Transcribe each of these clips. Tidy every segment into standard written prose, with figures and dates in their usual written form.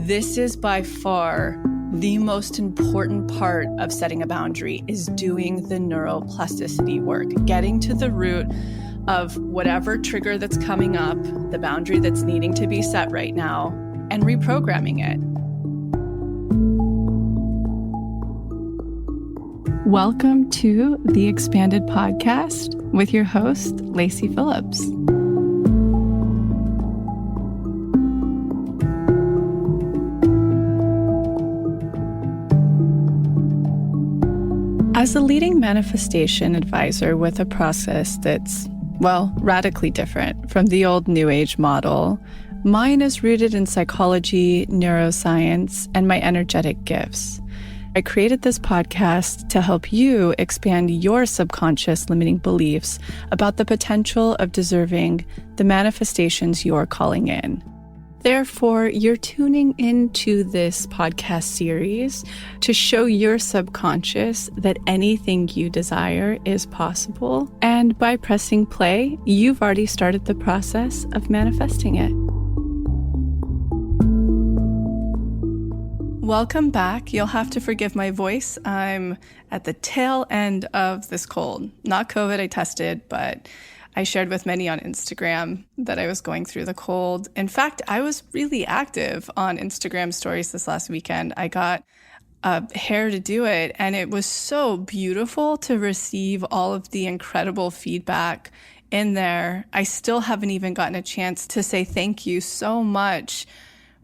This is by far the most important part of setting a boundary, is doing the neuroplasticity work, getting to the root of whatever trigger that's coming up, the boundary that's needing to be set right now, and reprogramming it. Welcome to the Expanded Podcast with your host, Lacy Phillips. As a leading manifestation advisor with a process that's, well, radically different from the old New Age model, mine is rooted in psychology, neuroscience, and my energetic gifts. I created this podcast to help you expand your subconscious limiting beliefs about the potential of deserving the manifestations you're calling in. Therefore, you're tuning into this podcast series to show your subconscious that anything you desire is possible. And by pressing play, you've already started the process of manifesting it. Welcome back. You'll have to forgive my voice. I'm at the tail end of this cold. Not COVID, I tested, but I shared with many on Instagram that I was going through the cold. In fact, I was really active on Instagram stories this last weekend. I got hair to do it, and it was so beautiful to receive all of the incredible feedback in there. I still haven't even gotten a chance to say thank you so much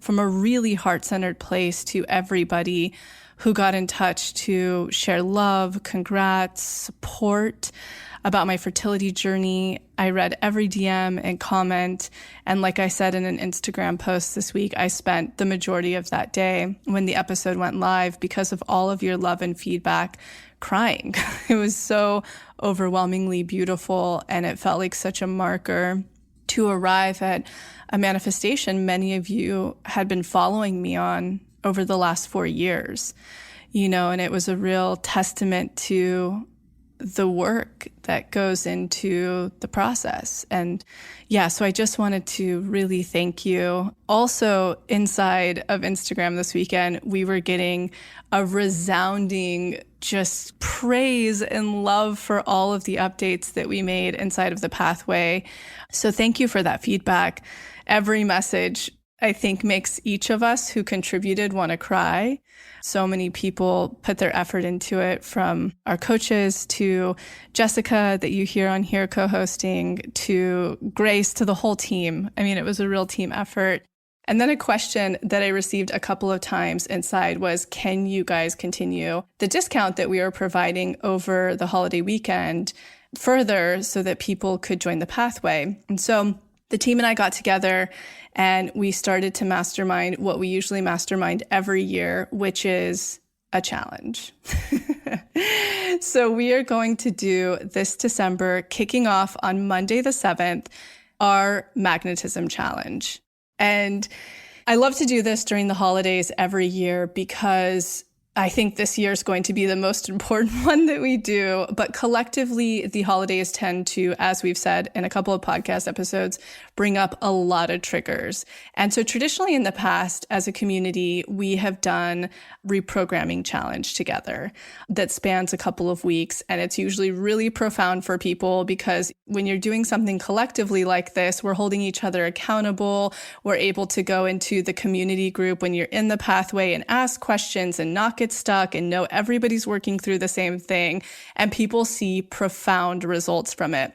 from a really heart-centered place to everybody who got in touch to share love, congrats, support about my fertility journey. I read every DM and comment. And like I said in an Instagram post this week, I spent the majority of that day when the episode went live, because of all of your love and feedback, crying. It was so overwhelmingly beautiful, and it felt like such a marker to arrive at a manifestation many of you had been following me on over the last 4 years, and it was a real testament to the work that goes into the process. And yeah, so I just wanted to really thank you. Also, inside of Instagram this weekend, we were getting a resounding just praise and love for all of the updates that we made inside of the pathway. So thank you for that feedback. Every message, I think, makes each of us who contributed want to cry. So many people put their effort into it, from our coaches to Jessica that you hear on here co-hosting, to Grace, to the whole team. I mean, it was a real team effort. And then a question that I received a couple of times inside was, can you guys continue the discount that we are providing over the holiday weekend further so that people could join the pathway? And so the team and I got together and we started to mastermind what we usually mastermind every year, which is a challenge. So we are going to do this December, kicking off on Monday the 7th, our magnetism challenge. And I love to do this during the holidays every year because I think this year is going to be the most important one that we do. But collectively, the holidays tend to, as we've said in a couple of podcast episodes, bring up a lot of triggers. And so traditionally in the past, as a community, we have done reprogramming challenge together that spans a couple of weeks. And it's usually really profound for people because when you're doing something collectively like this, we're holding each other accountable. We're able to go into the community group when you're in the pathway and ask questions and not get stuck and know everybody's working through the same thing. And people see profound results from it.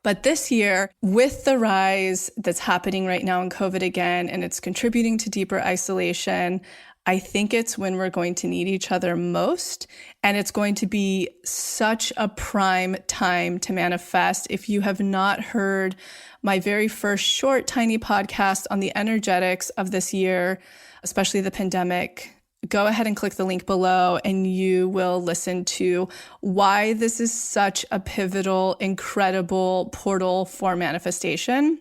But this year, with the rise that's happening right now in COVID again, and it's contributing to deeper isolation, I think it's when we're going to need each other most. And it's going to be such a prime time to manifest. If you have not heard my very first short, tiny podcast on the energetics of this year, especially the pandemic, go ahead and click the link below and you will listen to why this is such a pivotal, incredible portal for manifestation.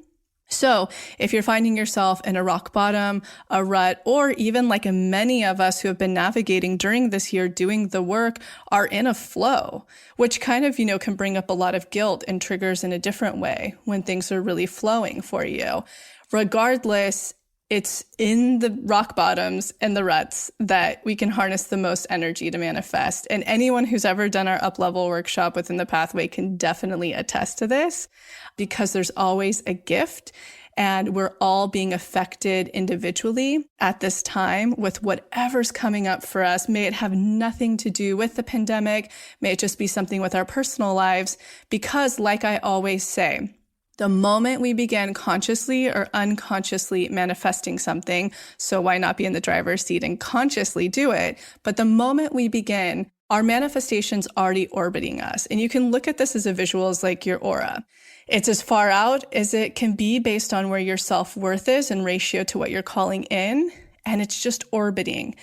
So if you're finding yourself in a rock bottom, a rut, or even like many of us who have been navigating during this year doing the work are in a flow, which kind of, can bring up a lot of guilt and triggers in a different way when things are really flowing for you. Regardless, It's in the rock bottoms and the ruts that we can harness the most energy to manifest. And anyone who's ever done our up-level workshop within the pathway can definitely attest to this, because there's always a gift. And we're all being affected individually at this time with whatever's coming up for us. May it have nothing to do with the pandemic. May it just be something with our personal lives. Because like I always say, the moment we begin consciously or unconsciously manifesting something, so why not be in the driver's seat and consciously do it? But the moment we begin, our manifestation's already orbiting us. And you can look at this as a visual as like your aura. It's as far out as it can be based on where your self-worth is in ratio to what you're calling in. And it's just orbiting.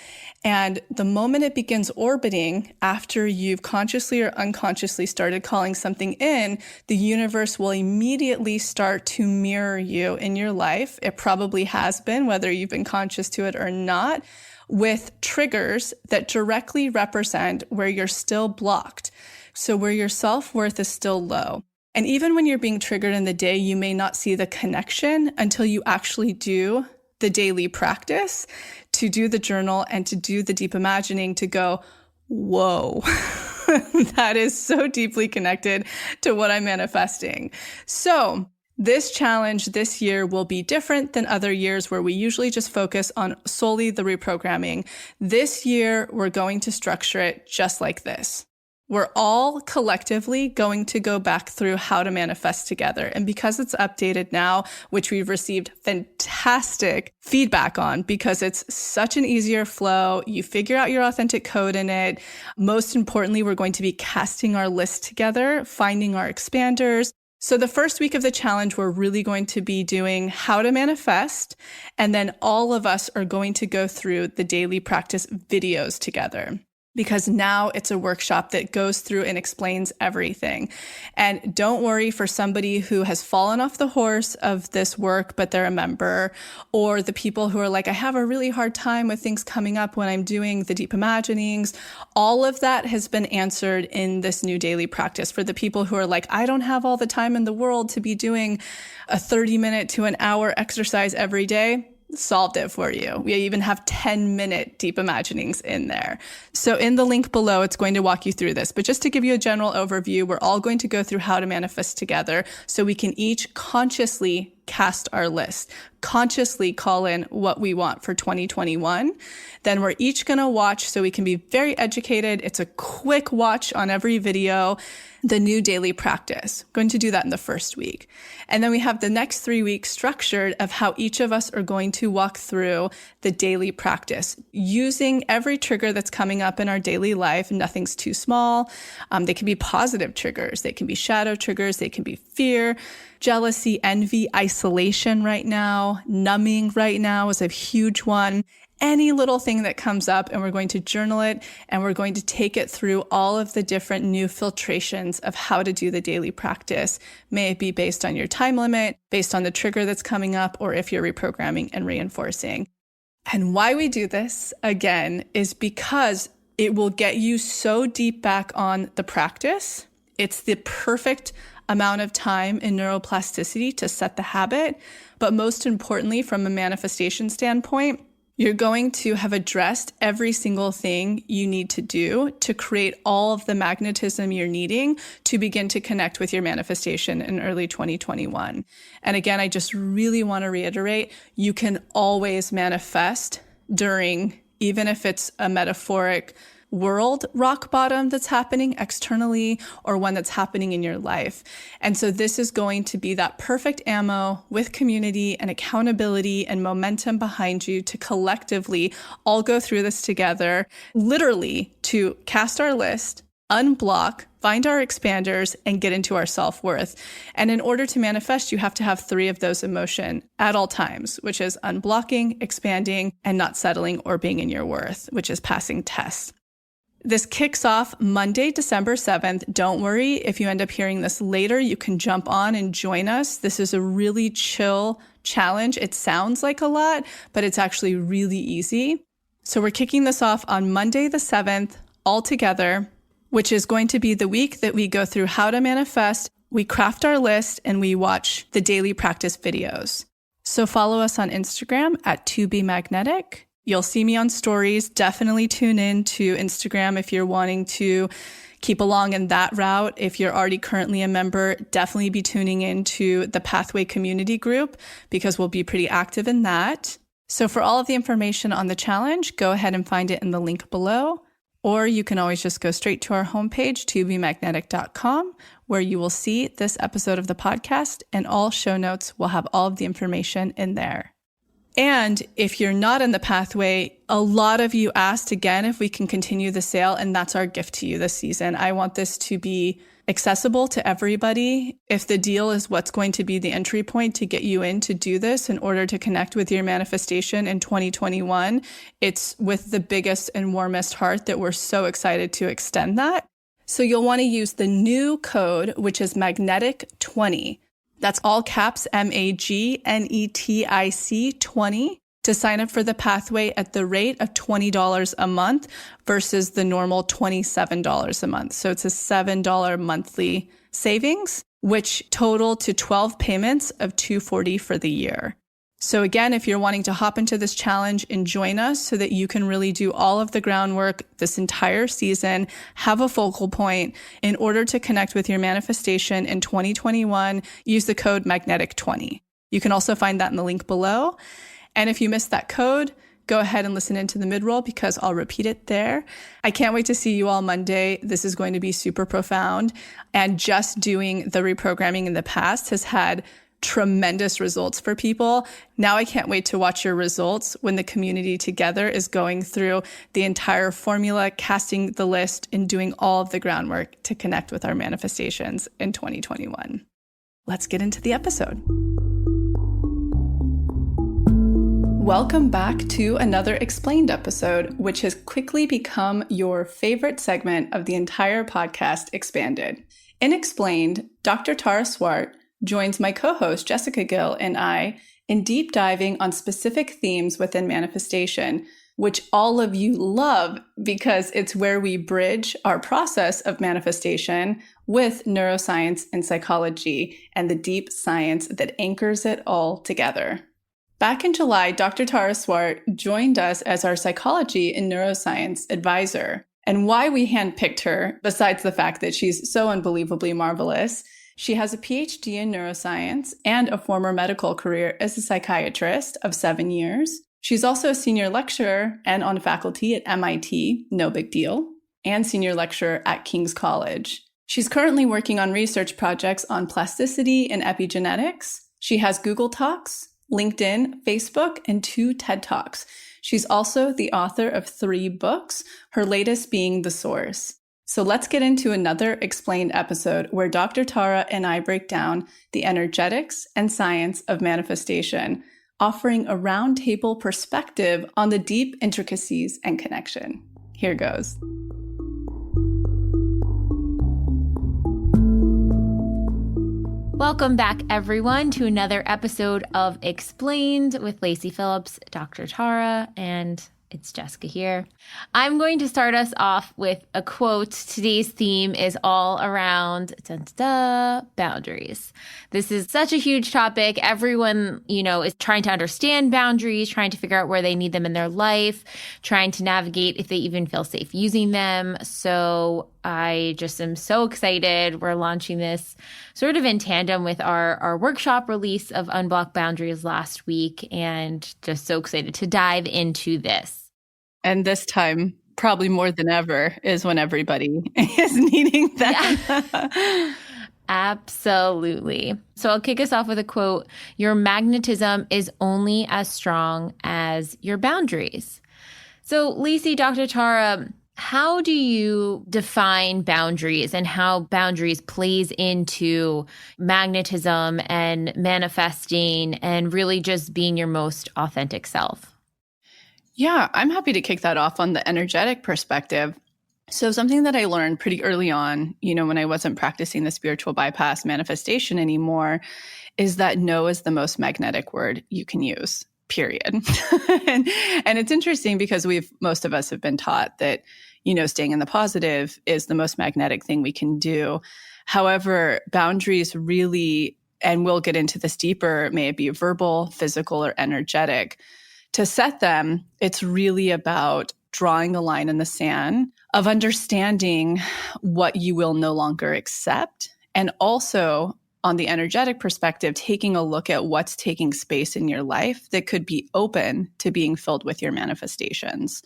And the moment it begins orbiting, after you've consciously or unconsciously started calling something in, the universe will immediately start to mirror you in your life. It probably has been, whether you've been conscious to it or not, with triggers that directly represent where you're still blocked. So where your self-worth is still low. And even when you're being triggered in the day, you may not see the connection until you actually do the daily practice, to do the journal and to do the deep imagining, to go, whoa, that is so deeply connected to what I'm manifesting. So this challenge this year will be different than other years where we usually just focus on solely the reprogramming. This year, we're going to structure it just like this. We're all collectively going to go back through how to manifest together. And because it's updated now, which we've received fantastic feedback on, because it's such an easier flow, you figure out your authentic code in it. Most importantly, we're going to be casting our list together, finding our expanders. So the first week of the challenge, we're really going to be doing how to manifest. And then all of us are going to go through the daily practice videos together, because now it's a workshop that goes through and explains everything. And don't worry for somebody who has fallen off the horse of this work, but they're a member, or the people who are like, I have a really hard time with things coming up when I'm doing the deep imaginings. All of that has been answered in this new daily practice. For the people who are like, I don't have all the time in the world to be doing a 30-minute to an hour exercise every day, solved it for you. We even have 10-minute deep imaginings in there. So in the link below, it's going to walk you through this. But just to give you a general overview, we're all going to go through how to manifest together so we can each consciously cast our list, consciously call in what we want for 2021. Then we're each going to watch so we can be very educated. It's a quick watch on every video, the new daily practice. Going to do that in the first week. And then we have the next 3 weeks structured of how each of us are going to walk through the daily practice using every trigger that's coming up in our daily life. Nothing's too small. They can be positive triggers. They can be shadow triggers. They can be fear, jealousy, envy, isolation right now, numbing right now is a huge one. Any little thing that comes up, and we're going to journal it, and we're going to take it through all of the different new filtrations of how to do the daily practice. May it be based on your time limit, based on the trigger that's coming up, or if you're reprogramming and reinforcing. And why we do this, again, is because it will get you so deep back on the practice. It's the perfect amount of time in neuroplasticity to set the habit. But most importantly, from a manifestation standpoint, you're going to have addressed every single thing you need to do to create all of the magnetism you're needing to begin to connect with your manifestation in early 2021. And again, I just really want to reiterate, you can always manifest during, even if it's a metaphoric world rock bottom that's happening externally or one that's happening in your life. And so this is going to be that perfect ammo with community and accountability and momentum behind you to collectively all go through this together, literally to cast our list, unblock, find our expanders, and get into our self-worth. And in order to manifest, you have to have 3 of those emotion at all times, which is unblocking, expanding, and not settling or being in your worth, which is passing tests. This kicks off Monday, December 7th. Don't worry, if you end up hearing this later, you can jump on and join us. This is a really chill challenge. It sounds like a lot, but it's actually really easy. So we're kicking this off on Monday, the 7th, all together, which is going to be the week that we go through how to manifest, we craft our list, and we watch the daily practice videos. So follow us on Instagram at @ToBeMagnetic. You'll see me on stories. Definitely tune in to Instagram if you're wanting to keep along in that route. If you're already currently a member, definitely be tuning into the Pathway community group because we'll be pretty active in that. So for all of the information on the challenge, go ahead and find it in the link below. Or you can always just go straight to our homepage, tobemagnetic.com, where you will see this episode of the podcast, and all show notes will have all of the information in there. And if you're not in the Pathway, a lot of you asked again if we can continue the sale, and that's our gift to you this season. I want this to be accessible to everybody. If the deal is what's going to be the entry point to get you in to do this in order to connect with your manifestation in 2021, it's with the biggest and warmest heart that we're so excited to extend that. So you'll want to use the new code, which is magnetic20. That's all caps MAGNETIC 20 to sign up for the Pathway at the rate of $20 a month versus the normal $27 a month. So it's a $7 monthly savings, which total to 12 payments of $240 for the year. So again, if you're wanting to hop into this challenge and join us so that you can really do all of the groundwork this entire season, have a focal point in order to connect with your manifestation in 2021, use the code magnetic20. You can also find that in the link below. And if you missed that code, go ahead and listen into the mid-roll because I'll repeat it there. I can't wait to see you all Monday. This is going to be super profound. And just doing the reprogramming in the past has had tremendous results for people. Now I can't wait to watch your results when the community together is going through the entire formula, casting the list, and doing all of the groundwork to connect with our manifestations in 2021. Let's get into the episode. Welcome back to another Explained episode, which has quickly become your favorite segment of the entire podcast, Expanded. In Explained, Dr. Tara Swart joins my co-host Jessica Gill and I in deep diving on specific themes within manifestation, which all of you love because it's where we bridge our process of manifestation with neuroscience and psychology and the deep science that anchors it all together. Back in July, Dr. Tara Swart joined us as our psychology and neuroscience advisor. And why we handpicked her, besides the fact that she's so unbelievably marvelous, she has a PhD in neuroscience and a former medical career as a psychiatrist of 7 years. She's also a senior lecturer and on faculty at MIT, no big deal, and senior lecturer at King's College. She's currently working on research projects on plasticity and epigenetics. She has Google Talks, LinkedIn, Facebook, and 2 TED Talks. She's also the author of 3 books, her latest being The Source. So let's get into another Explained episode where Dr. Tara and I break down the energetics and science of manifestation, offering a roundtable perspective on the deep intricacies and connection. Here goes. Welcome back, everyone, to another episode of Explained with Lacy Phillips, Dr. Tara, and it's Jessica here. I'm going to start us off with a quote. Today's theme is all around boundaries. This is such a huge topic. Everyone, is trying to understand boundaries, trying to figure out where they need them in their life, trying to navigate if they even feel safe using them. So I just am so excited. We're launching this sort of in tandem with our workshop release of Unblock Boundaries last week, and just so excited to dive into this. And this time, probably more than ever, is when everybody is needing that. Yeah. Absolutely. So I'll kick us off with a quote. Your magnetism is only as strong as your boundaries. So Lacy, Dr. Tara, how do you define boundaries and how boundaries plays into magnetism and manifesting and really just being your most authentic self? Yeah, I'm happy to kick that off on the energetic perspective. So something that I learned pretty early on, when I wasn't practicing the spiritual bypass manifestation anymore, is that no is the most magnetic word you can use, period. and it's interesting because most of us have been taught that, staying in the positive is the most magnetic thing we can do. However, boundaries really and we'll get into this deeper, may it be verbal, physical, or energetic. To set them, it's really about drawing a line in the sand of understanding what you will no longer accept. And also, on the energetic perspective, taking a look at what's taking space in your life that could be open to being filled with your manifestations.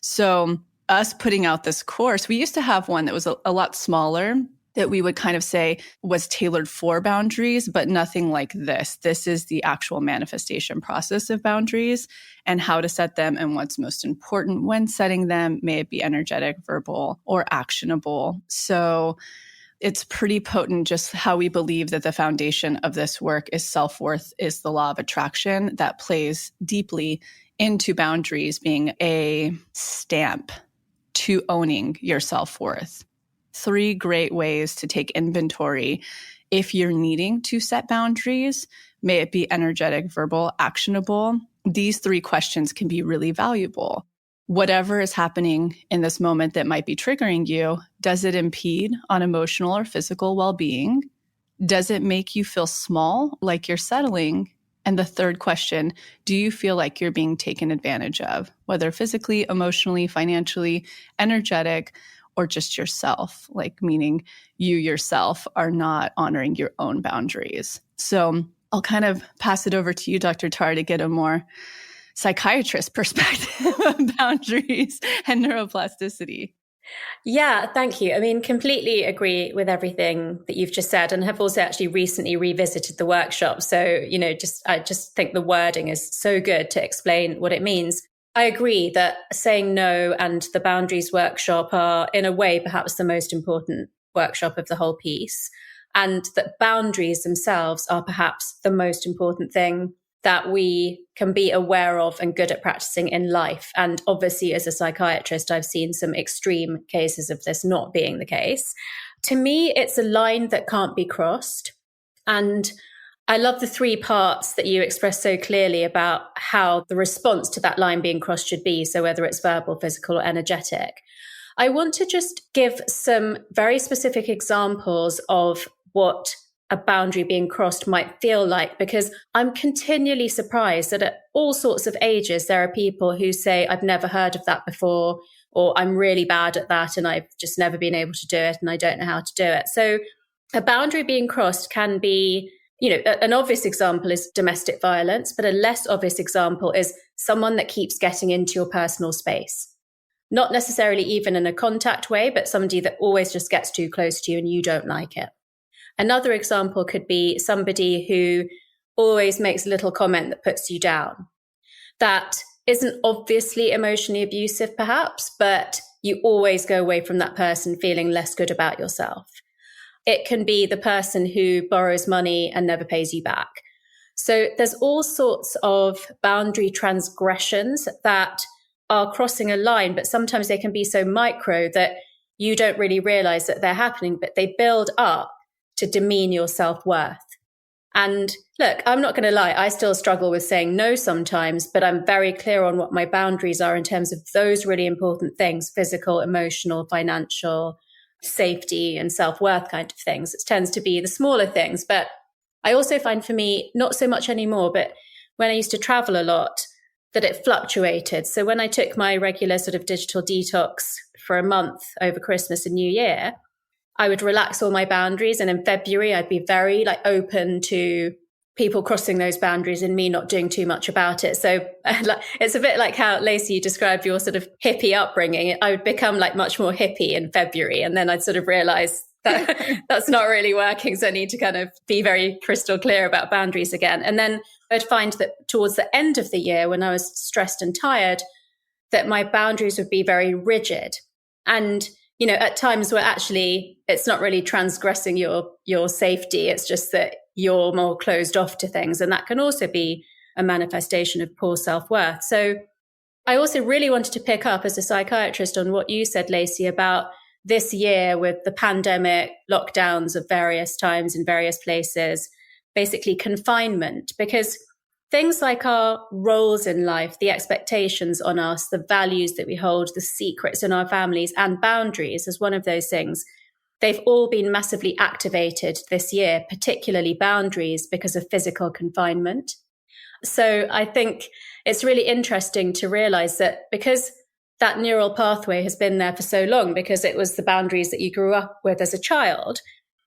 So us putting out this course, we used to have one that was a lot smaller that we would kind of say was tailored for boundaries, but nothing like this. This is the actual manifestation process of boundaries and how to set them and what's most important when setting them, may it be energetic, verbal, or actionable. So it's pretty potent just how we believe that the foundation of this work is self-worth, is the law of attraction that plays deeply into boundaries being a stamp to owning your self-worth. 3 great ways to take inventory if you're needing to set boundaries, may it be energetic, verbal, actionable. These 3 questions can be really valuable. Whatever is happening in this moment that might be triggering you, does it impede on emotional or physical well-being? Does it make you feel small, like you're settling? And the 3rd question, do you feel like you're being taken advantage of, whether physically, emotionally, financially, energetic, or just yourself, like meaning you yourself are not honoring your own boundaries? So I'll kind of pass it over to you, Dr. Tara, to get a more psychiatrist perspective of boundaries and neuroplasticity. Yeah, thank you. I mean, completely agree with everything that you've just said, and have also actually recently revisited the workshop. So, I just think the wording is so good to explain what it means. I agree that saying no and the boundaries workshop are, in a way, perhaps the most important workshop of the whole piece, and that boundaries themselves are perhaps the most important thing that we can be aware of and good at practicing in life. And obviously, as a psychiatrist, I've seen some extreme cases of this not being the case. To me, it's a line that can't be crossed. And I love the 3 parts that you expressed so clearly about how the response to that line being crossed should be. So whether it's verbal, physical, or energetic. I want to just give some very specific examples of what a boundary being crossed might feel like, because I'm continually surprised that at all sorts of ages, there are people who say, I've never heard of that before, or I'm really bad at that and I've just never been able to do it and I don't know how to do it. So a boundary being crossed can be, an obvious example is domestic violence, but a less obvious example is someone that keeps getting into your personal space. Not necessarily even in a contact way, but somebody that always just gets too close to you and you don't like it. Another example could be somebody who always makes a little comment that puts you down. That isn't obviously emotionally abusive, perhaps, but you always go away from that person feeling less good about yourself. It can be the person who borrows money and never pays you back. So there's all sorts of boundary transgressions that are crossing a line, but sometimes they can be so micro that you don't really realize that they're happening, but they build up to demean your self-worth. And look, I'm not going to lie, I still struggle with saying no sometimes, but I'm very clear on what my boundaries are in terms of those really important things: physical, emotional, financial, safety, and self-worth kind of things. It tends to be the smaller things. But I also find, for me, not so much anymore, but when I used to travel a lot, that it fluctuated. So when I took my regular sort of digital detox for a month over Christmas and New Year, I would relax all my boundaries. And in February, I'd be very open to people crossing those boundaries and me not doing too much about it. So it's a bit like how, Lacy, you described your sort of hippie upbringing. I would become much more hippie in February. And then I'd sort of realize that that's not really working. So I need to kind of be very crystal clear about boundaries again. And then I'd find that towards the end of the year, when I was stressed and tired, that my boundaries would be very rigid. And at times where actually it's not really transgressing your safety, it's just that you're more closed off to things. And that can also be a manifestation of poor self-worth. So I also really wanted to pick up as a psychiatrist on what you said, Lacy, about this year with the pandemic, lockdowns of various times in various places, basically confinement, because things like our roles in life, the expectations on us, the values that we hold, the secrets in our families, and boundaries is one of those things. they've all been massively activated this year, particularly boundaries because of physical confinement. So I think it's really interesting to realize that because that neural pathway has been there for so long, because it was the boundaries that you grew up with as a child,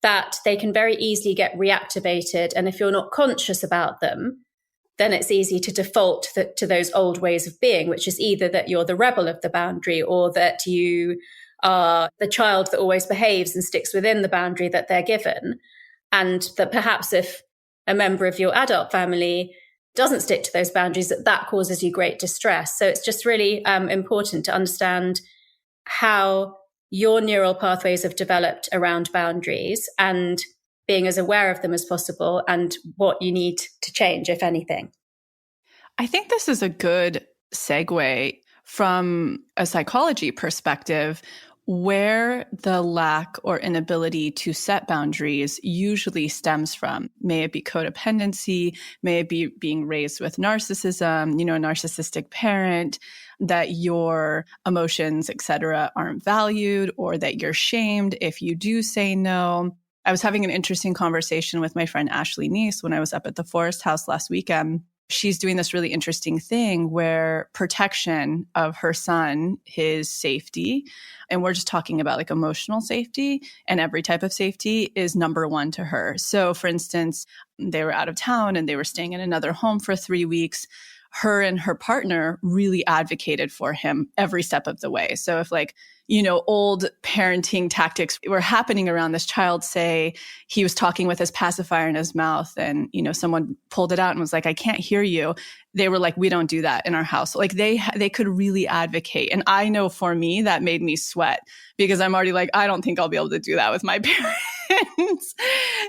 that they can very easily get reactivated. And if you're not conscious about them, then it's easy to default to those old ways of being, which is either that you're the rebel of the boundary or that you are the child that always behaves and sticks within the boundary that they're given. And that perhaps if a member of your adult family doesn't stick to those boundaries, that causes you great distress. So it's just really important to understand how your neural pathways have developed around boundaries and being as aware of them as possible and what you need to change, if anything. I think this is a good segue from a psychology perspective, where the lack or inability to set boundaries usually stems from. May it be codependency, may it be being raised with narcissism, a narcissistic parent, that your emotions, etc., aren't valued, or that you're shamed if you do say no. I was having an interesting conversation with my friend Ashley Neese when I was up at the Forest House last weekend. She's doing this really interesting thing where protection of her son, his safety, and we're just talking about like emotional safety and every type of safety, is number one to her. So for instance, they were out of town and they were staying in another home for 3 weeks. Her and her partner really advocated for him every step of the way. So if old parenting tactics were happening around this child, say he was talking with his pacifier in his mouth and, someone pulled it out and was like, I can't hear you. They were like, we don't do that in our house. Like they could really advocate. And I know for me, that made me sweat because I'm already like, I don't think I'll be able to do that with my parents.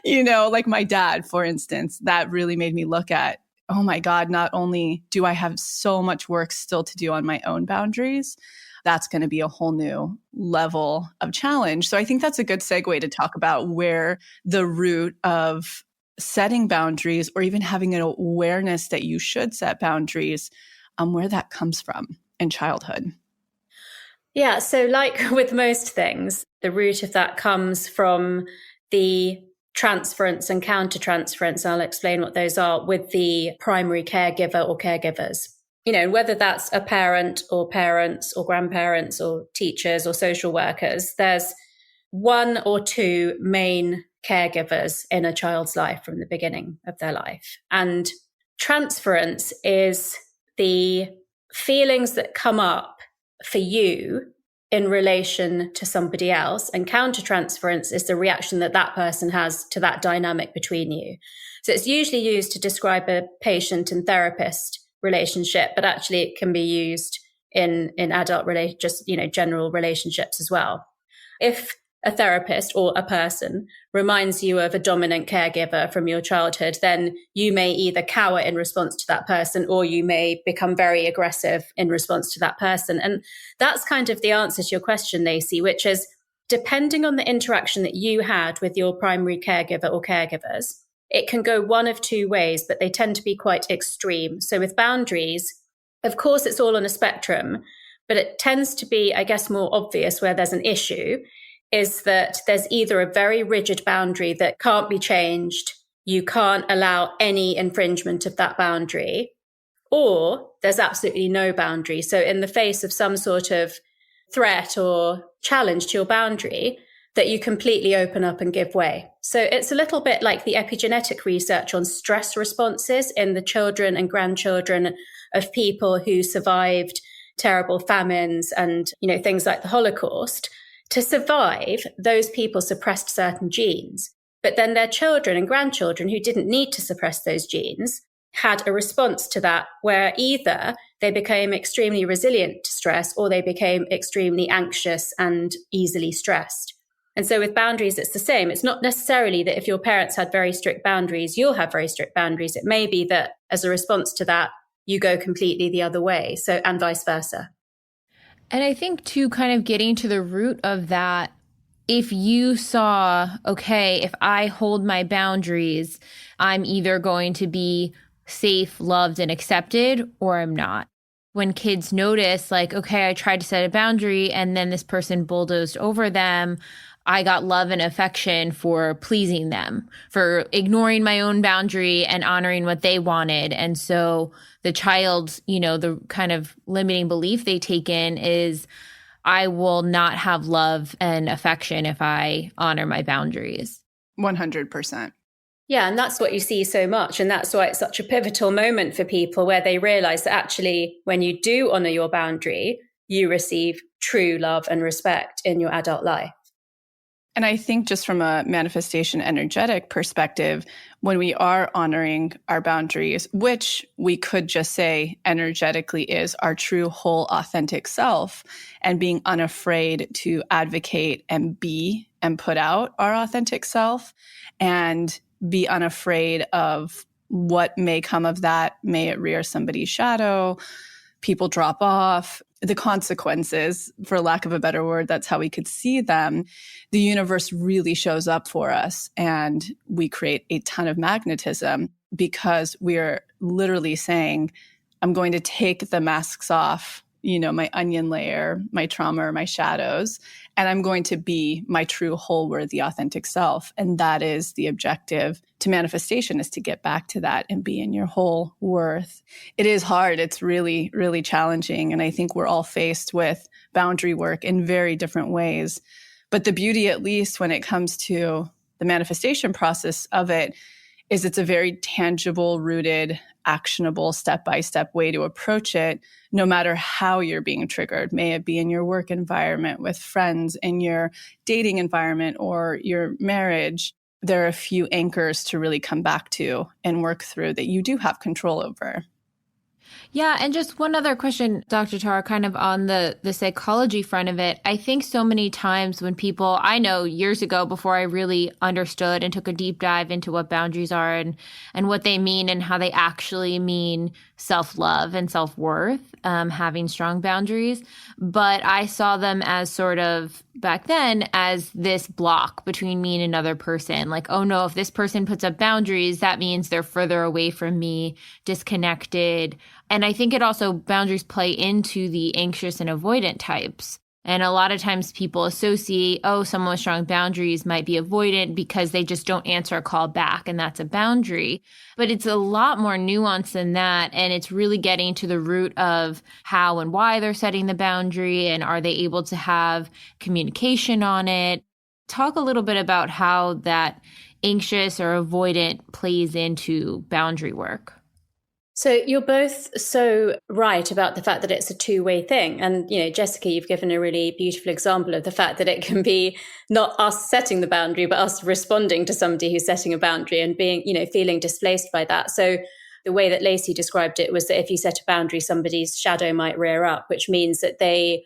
Like my dad, for instance, that really made me look at, oh my God, not only do I have so much work still to do on my own boundaries, that's going to be a whole new level of challenge. So I think that's a good segue to talk about where the root of setting boundaries or even having an awareness that you should set boundaries, where that comes from in childhood. Yeah. So like with most things, the root of that comes from the transference and countertransference. I'll explain what those are with the primary caregiver or caregivers. Whether that's a parent or parents or grandparents or teachers or social workers, there's one or two main caregivers in a child's life from the beginning of their life. And transference is the feelings that come up for you in relation to somebody else, and countertransference is the reaction that person has to that dynamic between you. So it's usually used to describe a patient and therapist relationship, but actually it can be used in adult general relationships as well. If a therapist or a person reminds you of a dominant caregiver from your childhood, then you may either cower in response to that person or you may become very aggressive in response to that person. And that's kind of the answer to your question, Lacy, which is depending on the interaction that you had with your primary caregiver or caregivers, it can go one of two ways, but they tend to be quite extreme. So with boundaries, of course, it's all on a spectrum, but it tends to be, I guess, more obvious where there's an issue is that there's either a very rigid boundary that can't be changed, you can't allow any infringement of that boundary, or there's absolutely no boundary. So in the face of some sort of threat or challenge to your boundary, that you completely open up and give way. So it's a little bit like the epigenetic research on stress responses in the children and grandchildren of people who survived terrible famines and, things like the Holocaust. To survive, those people suppressed certain genes, but then their children and grandchildren who didn't need to suppress those genes had a response to that where either they became extremely resilient to stress or they became extremely anxious and easily stressed. And so with boundaries, it's the same. It's not necessarily that if your parents had very strict boundaries, you'll have very strict boundaries. It may be that as a response to that, you go completely the other way. So, and vice versa. And I think too, kind of getting to the root of that, if you saw, okay, if I hold my boundaries, I'm either going to be safe, loved, and accepted, or I'm not. When kids notice, like, okay, I tried to set a boundary and then this person bulldozed over them, I got love and affection for pleasing them, for ignoring my own boundary and honoring what they wanted. And so the child's, the kind of limiting belief they take in is, I will not have love and affection if I honor my boundaries. 100%. Yeah, and that's what you see so much. And that's why it's such a pivotal moment for people, where they realize that actually, when you do honor your boundary, you receive true love and respect in your adult life. And I think just from a manifestation energetic perspective, when we are honoring our boundaries, which we could just say energetically is our true, whole, authentic self, and being unafraid to advocate and be and put out our authentic self, and be unafraid of what may come of that. May it rear somebody's shadow, people drop off, the consequences, for lack of a better word, that's how we could see them. The universe really shows up for us, and we create a ton of magnetism, because we're literally saying, I'm going to take the masks off, my onion layer, my trauma, or my shadows, and I'm going to be my true, whole, worthy, authentic self. And that is the objective to manifestation, is to get back to that and be in your whole worth. It is hard. It's really, really challenging. And I think we're all faced with boundary work in very different ways. But the beauty, at least when it comes to the manifestation process of it, is it's a very tangible, rooted, actionable, step-by-step way to approach it, no matter how you're being triggered. May it be in your work environment, with friends, in your dating environment, or your marriage. There are a few anchors to really come back to and work through that you do have control over. Yeah. And just one other question, Dr. Tara, kind of on the psychology front of it. I think so many times when people, I know years ago, before I really understood and took a deep dive into what boundaries are and what they mean and how they actually mean self-love and self-worth, having strong boundaries. But I saw them as sort of, back then, as this block between me and another person. Like, oh no, if this person puts up boundaries, that means they're further away from me, disconnected. And I think it also, boundaries play into the anxious and avoidant types. And a lot of times people associate, oh, someone with strong boundaries might be avoidant because they just don't answer a call back, and that's a boundary. But it's a lot more nuanced than that. And it's really getting to the root of how and why they're setting the boundary, and are they able to have communication on it. Talk a little bit about how that anxious or avoidant plays into boundary work. So you're both so right about the fact that it's a two-way thing. And, Jessica, you've given a really beautiful example of the fact that it can be not us setting the boundary, but us responding to somebody who's setting a boundary and being, feeling displaced by that. So the way that Lacy described it was that if you set a boundary, somebody's shadow might rear up, which means that they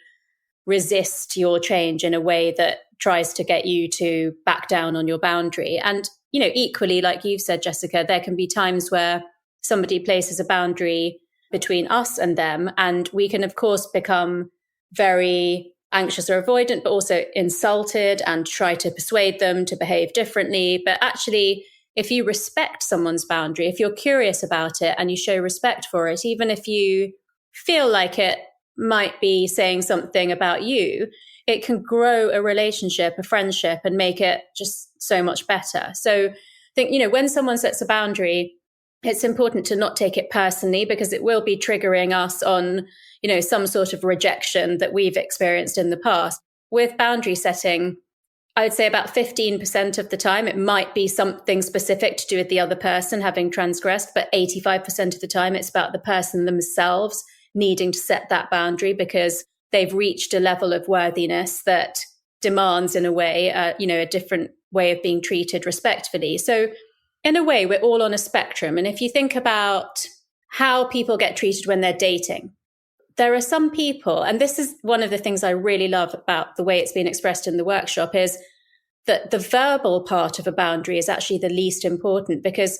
resist your change in a way that tries to get you to back down on your boundary. And, equally, like you've said, Jessica, there can be times where somebody places a boundary between us and them, and we can, of course, become very anxious or avoidant, but also insulted and try to persuade them to behave differently. But actually, if you respect someone's boundary, if you're curious about it and you show respect for it, even if you feel like it might be saying something about you, it can grow a relationship, a friendship, and make it just so much better. So I think, when someone sets a boundary, it's important to not take it personally, because it will be triggering us on, some sort of rejection that we've experienced in the past. With boundary setting, I would say about 15% of the time, it might be something specific to do with the other person having transgressed, but 85% of the time, it's about the person themselves needing to set that boundary because they've reached a level of worthiness that demands, in a way, a different way of being treated respectfully. So in a way, we're all on a spectrum. And if you think about how people get treated when they're dating, there are some people, and this is one of the things I really love about the way it's been expressed in the workshop, is that the verbal part of a boundary is actually the least important, because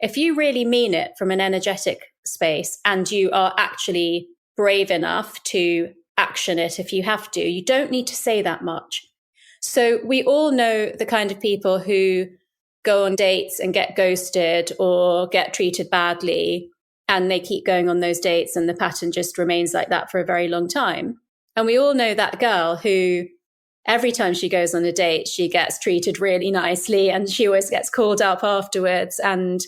if you really mean it from an energetic space and you are actually brave enough to action it if you have to, you don't need to say that much. So we all know the kind of people who go on dates and get ghosted or get treated badly, and they keep going on those dates and the pattern just remains like that for a very long time. And we all know that girl who every time she goes on a date, she gets treated really nicely and she always gets called up afterwards. And,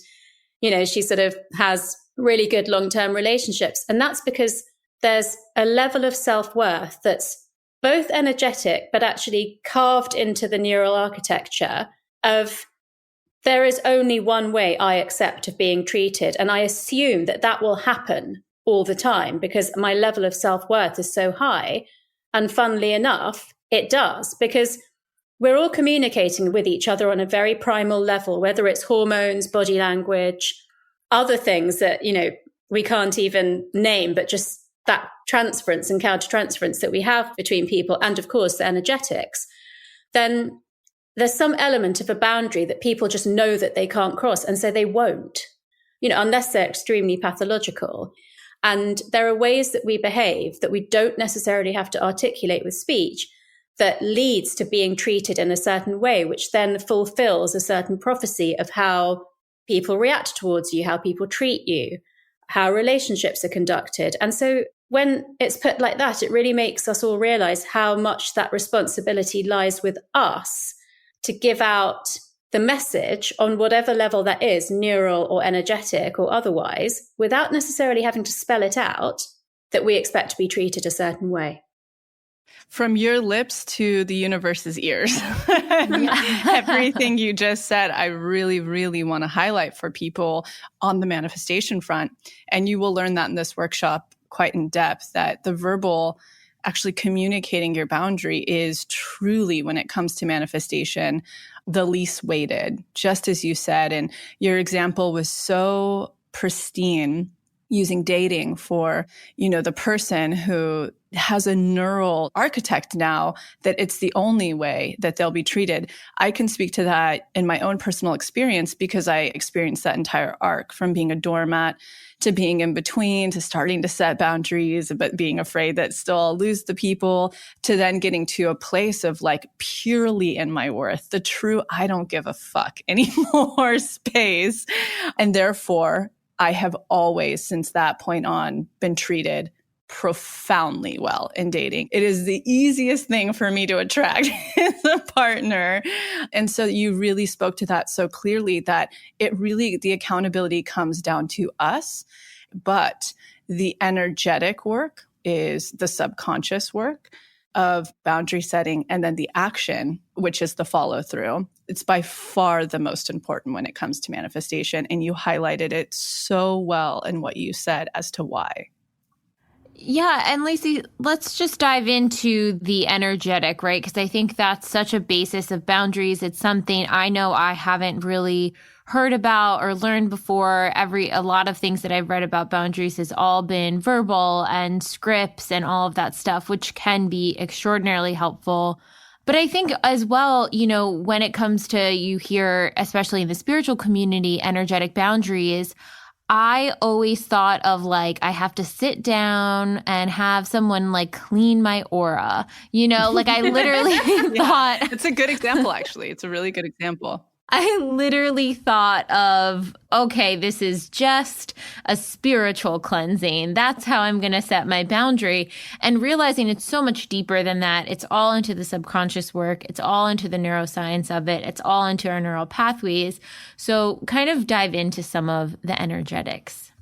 you know, she sort of has really good long-term relationships. And that's because there's a level of self-worth that's both energetic, but actually carved into the neural architecture of there is only one way I accept of being treated. And I assume that that will happen all the time because my level of self-worth is so high. And funnily enough, it does, because we're all communicating with each other on a very primal level, whether it's hormones, body language, other things that, you know, we can't even name, but just that transference and countertransference that we have between people, and of course the energetics, then there's some element of a boundary that people just know that they can't cross. And so they won't, you know, unless they're extremely pathological. And there are ways that we behave that we don't necessarily have to articulate with speech that leads to being treated in a certain way, which then fulfills a certain prophecy of how people react towards you, how people treat you, how relationships are conducted. And so when it's put like that, it really makes us all realize how much that responsibility lies with us to give out the message on whatever level that is, neural or energetic or otherwise, without necessarily having to spell it out, that we expect to be treated a certain way. From your lips to the universe's ears. Everything you just said, I really, really want to highlight for people on the manifestation front. And you will learn that in this workshop quite in depth, that the verbal, actually communicating your boundary is truly, when it comes to manifestation, the least weighted, just as you said. And your example was so pristine, using dating for, you know, the person who has a neural architect now that it's the only way that they'll be treated. I can speak to that in my own personal experience because I experienced that entire arc, from being a doormat to being in between, to starting to set boundaries, but being afraid that still I'll lose the people, to then getting to a place of like purely in my worth, the true I don't give a fuck anymore space. And therefore, I have always, since that point on, been treated profoundly well in dating. It is the easiest thing for me to attract as a partner. And so you really spoke to that so clearly, that it really, the accountability comes down to us, but the energetic work is the subconscious work of boundary setting, and then the action, which is the follow through. It's by far the most important when it comes to manifestation. And you highlighted it so well in what you said as to why. Yeah. And Lacy, let's just dive into the energetic, right? Because I think that's such a basis of boundaries. It's something I know I haven't really heard about or learned before. A lot of things that I've read about boundaries has all been verbal and scripts and all of that stuff, which can be extraordinarily helpful. But I think as well, you know, when it comes to, you hear, especially in the spiritual community, energetic boundaries, I always thought of like, I have to sit down and have someone like clean my aura, you know, like I literally thought. It's a good example, actually. It's a really good example. I literally thought of, okay, this is just a spiritual cleansing. That's how I'm going to set my boundary. And realizing it's so much deeper than that. It's all into the subconscious work. It's all into the neuroscience of it. It's all into our neural pathways. So kind of dive into some of the energetics.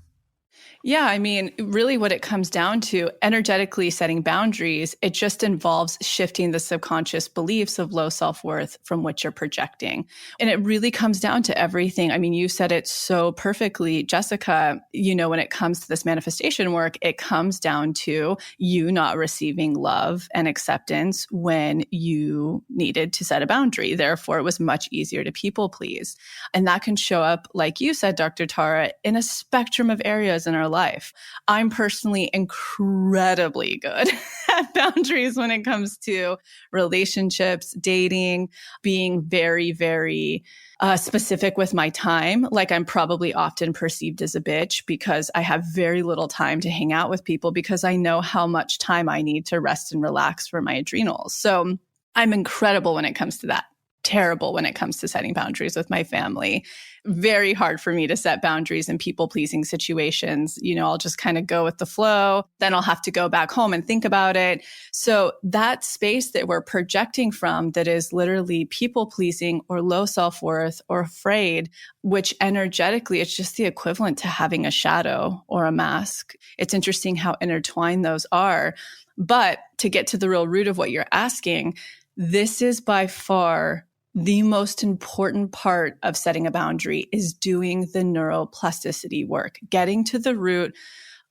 Yeah, I mean, really what it comes down to, energetically setting boundaries, it just involves shifting the subconscious beliefs of low self-worth from which you're projecting. And it really comes down to everything. I mean, you said it so perfectly, Jessica, you know, when it comes to this manifestation work, it comes down to you not receiving love and acceptance when you needed to set a boundary. Therefore, it was much easier to people please. And that can show up, like you said, Dr. Tara, in a spectrum of areas in our life. I'm personally incredibly good at boundaries when it comes to relationships, dating, being very, very specific with my time. Like I'm probably often perceived as a bitch because I have very little time to hang out with people because I know how much time I need to rest and relax for my adrenals. So I'm incredible when it comes to that. terrible when it comes to setting boundaries with my family. Very hard for me to set boundaries in people-pleasing situations. I'll just kind of go with the flow. Then I'll have to go back home and think about it. So that space that we're projecting from that is literally people-pleasing or low self-worth or afraid, which energetically, it's just the equivalent to having a shadow or a mask. It's interesting how intertwined those are. But to get to the real root of what you're asking, this is by far the most important part of setting a boundary is doing the neuroplasticity work, getting to the root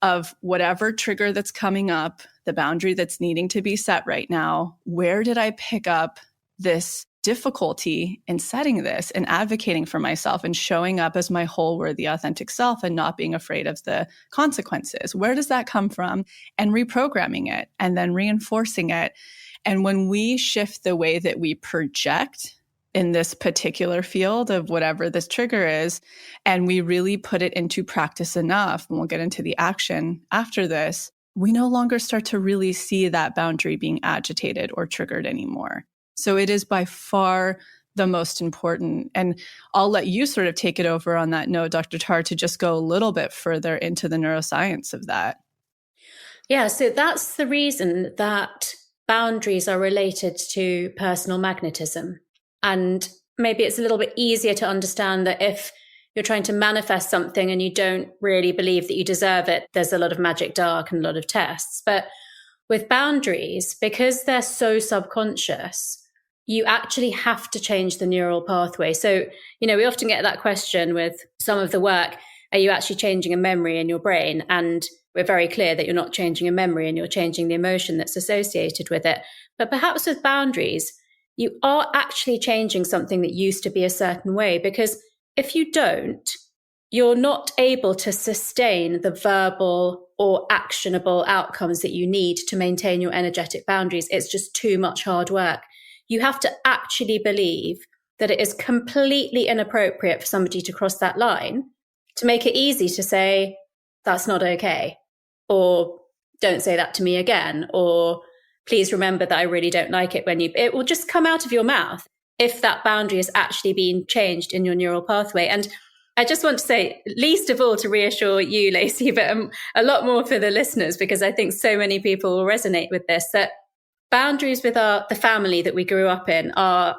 of whatever trigger that's coming up, the boundary that's needing to be set right now. Where did I pick up this difficulty in setting this and advocating for myself and showing up as my whole, worthy, authentic self and not being afraid of the consequences? Where does that come from? And reprogramming it and then reinforcing it. And when we shift the way that we project in this particular field of whatever this trigger is, and we really put it into practice enough, and we'll get into the action after this, we no longer start to really see that boundary being agitated or triggered anymore. So it is by far the most important. And I'll let you sort of take it over on that note, Dr. Tara, to just go a little bit further into the neuroscience of that. Yeah, so that's the reason that boundaries are related to personal magnetism. And maybe it's a little bit easier to understand that if you're trying to manifest something and you don't really believe that you deserve it, there's a lot of magic dark and a lot of tests. But with boundaries, because they're so subconscious, you actually have to change the neural pathway. So, we often get that question with some of the work, are you actually changing a memory in your brain? And we're very clear that you're not changing a memory and you're changing the emotion that's associated with it. But perhaps with boundaries, you are actually changing something that used to be a certain way, because if you don't, you're not able to sustain the verbal or actionable outcomes that you need to maintain your energetic boundaries. It's just too much hard work. You have to actually believe that it is completely inappropriate for somebody to cross that line to make it easy to say, that's not okay, or don't say that to me again, or please remember that I really don't like it when it will just come out of your mouth if that boundary has actually been changed in your neural pathway. And I just want to say, least of all to reassure you, Lacy, but a lot more for the listeners, because I think so many people will resonate with this, that boundaries with the family that we grew up in are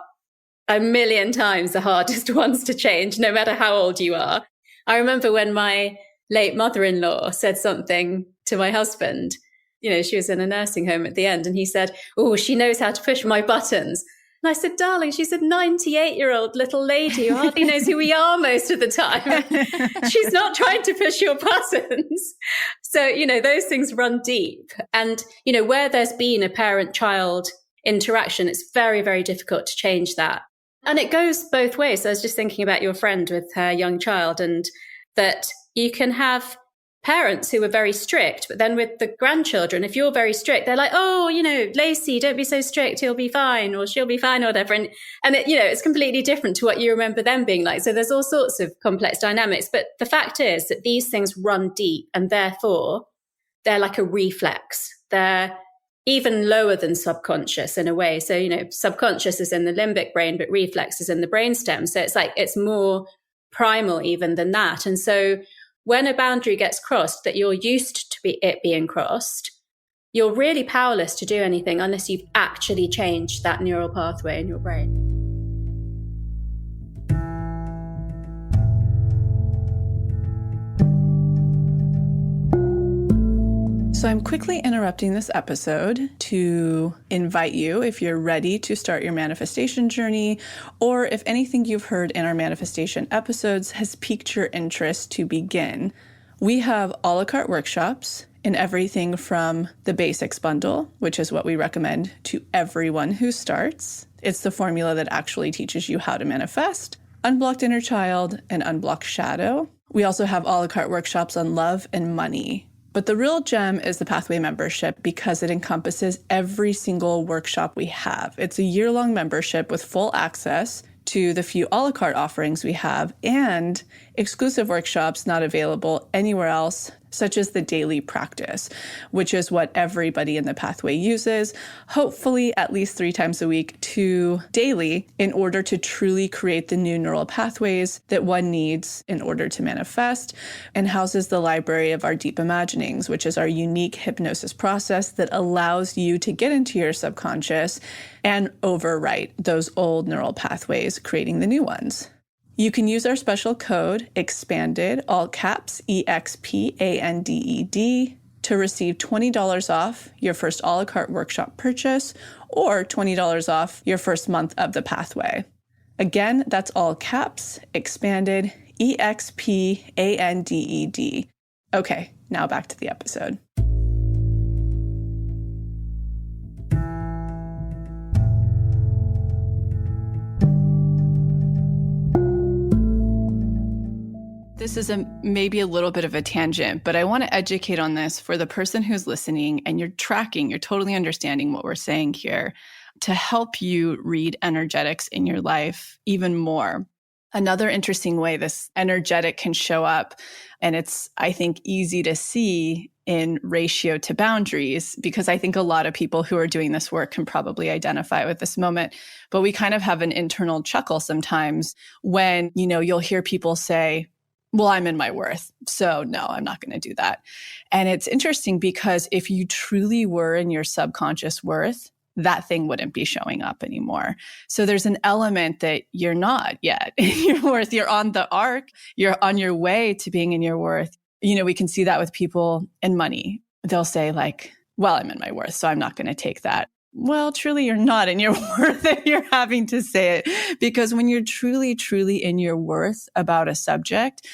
a million times the hardest ones to change, no matter how old you are. I remember when my late mother-in-law said something to my husband. She was in a nursing home at the end, and he said, oh, she knows how to push my buttons. And I said, darling, she's a 98-year-old little lady who hardly knows who we are most of the time. She's not trying to push your buttons. So, those things run deep. And, where there's been a parent-child interaction, it's very, very difficult to change that. And it goes both ways. So I was just thinking about your friend with her young child, and that you can have parents who are very strict, but then with the grandchildren, if you're very strict, they're like, oh, Lacy, don't be so strict, he'll be fine, or she'll be fine, or whatever. And it, it's completely different to what you remember them being like. So there's all sorts of complex dynamics. But the fact is that these things run deep, and therefore they're like a reflex. They're even lower than subconscious in a way. So, subconscious is in the limbic brain, but reflex is in the brainstem. So it's more primal even than that. And so when a boundary gets crossed that you're used to it being crossed, you're really powerless to do anything unless you've actually changed that neural pathway in your brain. So I'm quickly interrupting this episode to invite you, if you're ready to start your manifestation journey, or if anything you've heard in our manifestation episodes has piqued your interest to begin. We have a la carte workshops in everything from the basics bundle, which is what we recommend to everyone who starts. It's the formula that actually teaches you how to manifest, unblocked inner child, and unblocked shadow. We also have a la carte workshops on love and money. But the real gem is the Pathway membership, because it encompasses every single workshop we have. It's a year-long membership with full access to the few a la carte offerings we have, and exclusive workshops not available anywhere else, such as the daily practice, which is what everybody in the pathway uses, hopefully at least 3 times a week to daily, in order to truly create the new neural pathways that one needs in order to manifest, and houses the library of our deep imaginings, which is our unique hypnosis process that allows you to get into your subconscious and overwrite those old neural pathways, creating the new ones. You can use our special code, EXPANDED, all caps, EXPANDED, to receive $20 off your first a la carte workshop purchase or $20 off your first month of the pathway. Again, that's all caps, EXPANDED, EXPANDED. Okay, now back to the episode. This is maybe a little bit of a tangent, but I want to educate on this for the person who's listening and you're totally understanding what we're saying here to help you read energetics in your life even more. Another interesting way this energetic can show up, and it's, I think, easy to see in ratio to boundaries, because I think a lot of people who are doing this work can probably identify with this moment, but we kind of have an internal chuckle sometimes when, you'll hear people say, well, I'm in my worth, so no, I'm not going to do that. And it's interesting because if you truly were in your subconscious worth, that thing wouldn't be showing up anymore. So there's an element that you're not yet in your worth. You're on the arc. You're on your way to being in your worth. We can see that with people and money. They'll say like, well, I'm in my worth, so I'm not going to take that. Well, truly, you're not in your worth if you're having to say it. Because when you're truly, truly in your worth about a subject,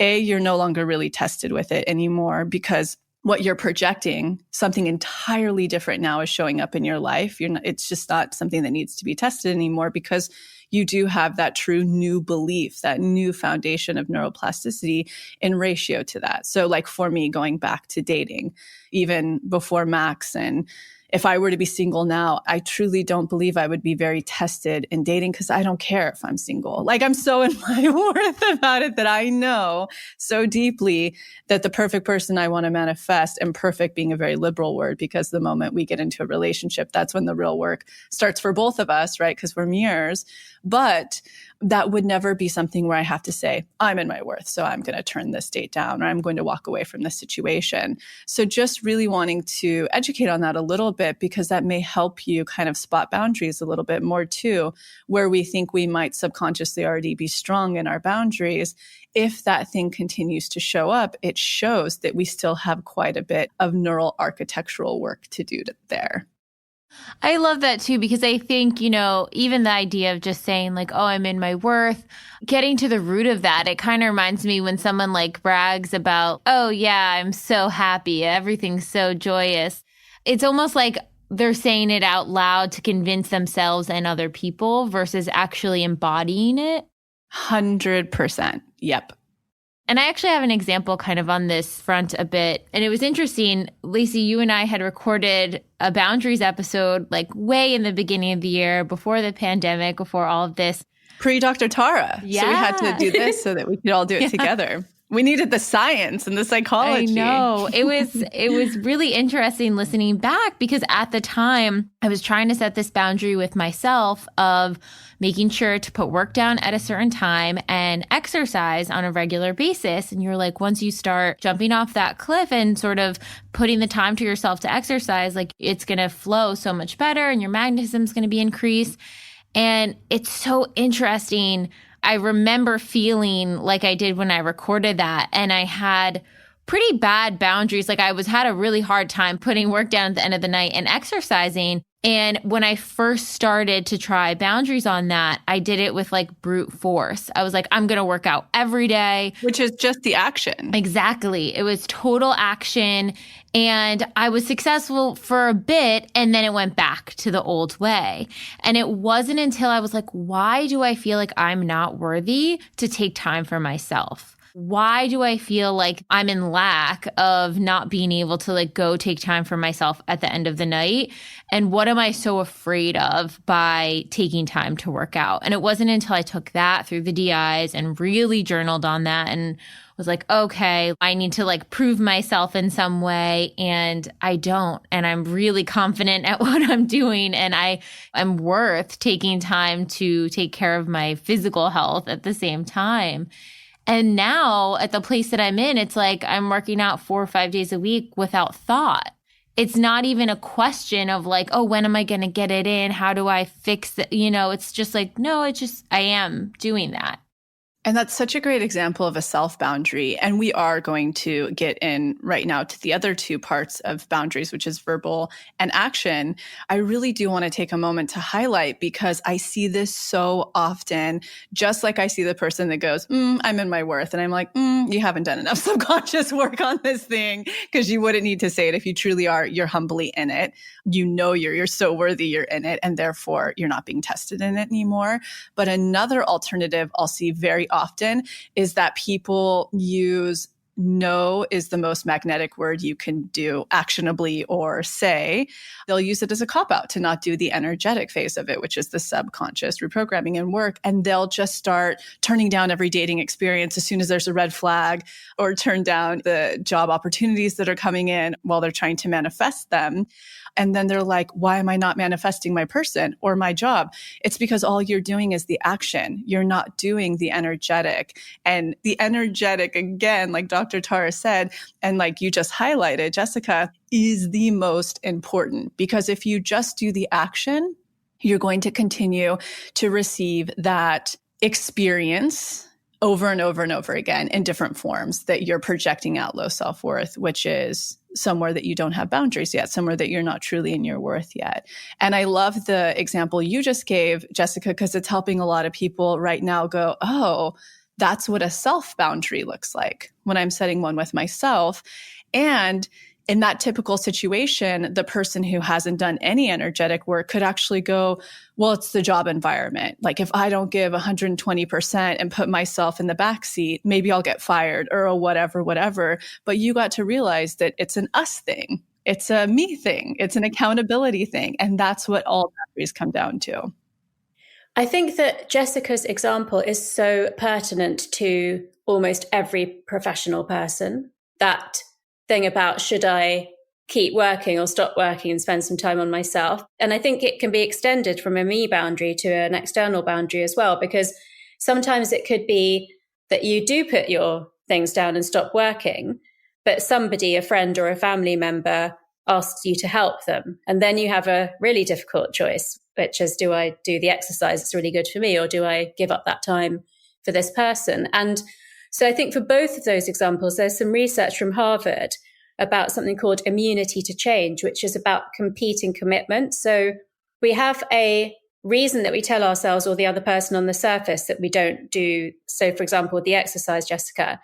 you're no longer really tested with it anymore, because what you're projecting, something entirely different now is showing up in your life. It's just not something that needs to be tested anymore, because you do have that true new belief, that new foundation of neuroplasticity in ratio to that. So like for me, going back to dating, even before Max, and if I were to be single now, I truly don't believe I would be very tested in dating, because I don't care if I'm single. Like, I'm so in my worth about it that I know so deeply that the perfect person I want to manifest, and perfect being a very liberal word, because the moment we get into a relationship, that's when the real work starts for both of us, right? Because we're mirrors. But that would never be something where I have to say, I'm in my worth, so I'm going to turn this date down, or I'm going to walk away from this situation. So just really wanting to educate on that a little bit, because that may help you kind of spot boundaries a little bit more too, where we think we might subconsciously already be strong in our boundaries. If that thing continues to show up, it shows that we still have quite a bit of neural architectural work to do there. I love that too, because I think, even the idea of just saying like, oh, I'm in my worth, getting to the root of that, it kind of reminds me when someone like brags about, oh yeah, I'm so happy, everything's so joyous. It's almost like they're saying it out loud to convince themselves and other people versus actually embodying it. 100%. Yep. And I actually have an example kind of on this front a bit. And it was interesting. Lacy, you and I had recorded a boundaries episode like way in the beginning of the year, before the pandemic, before all of this. Pre-Dr. Tara. Yeah. So we had to do this so that we could all do it together. We needed the science and the psychology. I know. It was really interesting listening back, because at the time I was trying to set this boundary with myself of making sure to put work down at a certain time and exercise on a regular basis. And you're like, once you start jumping off that cliff and sort of putting the time to yourself to exercise, like it's going to flow so much better and your magnetism is going to be increased. And it's so interesting. I remember feeling like I did when I recorded that, and I had pretty bad boundaries. Like I had a really hard time putting work down at the end of the night and exercising. And when I first started to try boundaries on that, I did it with like brute force. I was like, I'm going to work out every day. Which is just the action. Exactly. It was total action. And I was successful for a bit, and then it went back to the old way. And it wasn't until I was like, why do I feel like I'm not worthy to take time for myself? why do I feel like I'm in lack of not being able to like go take time for myself at the end of the night? And what am I so afraid of by taking time to work out? And it wasn't until I took that through the DIs and really journaled on that and was like, okay, I need to like prove myself in some way. And I don't. And I'm really confident at what I'm doing. And I am worth taking time to take care of my physical health at the same time. And now at the place that I'm in, it's like I'm working out 4 or 5 days a week without thought. It's not even a question of like, oh, when am I going to get it in? How do I fix it? It's just like, no, I am doing that. And that's such a great example of a self-boundary. And we are going to get in right now to the other two parts of boundaries, which is verbal and action. I really do want to take a moment to highlight because I see this so often, just like I see the person that goes, I'm in my worth. And I'm like, you haven't done enough subconscious work on this thing because you wouldn't need to say it if you truly are. You're humbly in it. You're so worthy you're in it. And therefore, you're not being tested in it anymore. But another alternative I'll see very often is that people use no is the most magnetic word you can do actionably or say. They'll use it as a cop-out to not do the energetic phase of it, which is the subconscious reprogramming and work. And they'll just start turning down every dating experience as soon as there's a red flag, or turn down the job opportunities that are coming in while they're trying to manifest them. And then they're like, why am I not manifesting my person or my job? It's because all you're doing is the action. You're not doing the energetic. And the energetic, again, like Dr. Tara said, and like you just highlighted, Jessica, is the most important. Because if you just do the action, you're going to continue to receive that experience over and over and over again in different forms that you're projecting out low self-worth, which is somewhere that you don't have boundaries yet, somewhere that you're not truly in your worth yet. And I love the example you just gave, Jessica, because it's helping a lot of people right now go, oh, that's what a self-boundary looks like when I'm setting one with myself. And in that typical situation, the person who hasn't done any energetic work could actually go, well, it's the job environment. Like if I don't give 120% and put myself in the backseat, maybe I'll get fired or whatever. But you got to realize that it's an us thing. It's a me thing. It's an accountability thing. And that's what all boundaries come down to. I think that Jessica's example is so pertinent to almost every professional person. That thing about should I keep working or stop working and spend some time on myself. And I think it can be extended from a me boundary to an external boundary as well, because sometimes it could be that you do put your things down and stop working, but somebody, a friend or a family member, asks you to help them. And then you have a really difficult choice, which is, do I do the exercise that's really good for me, or do I give up that time for this person? And so I think for both of those examples, there's some research from Harvard about something called immunity to change, which is about competing commitment. So we have a reason that we tell ourselves or the other person on the surface that we don't do. So for example, with the exercise, Jessica,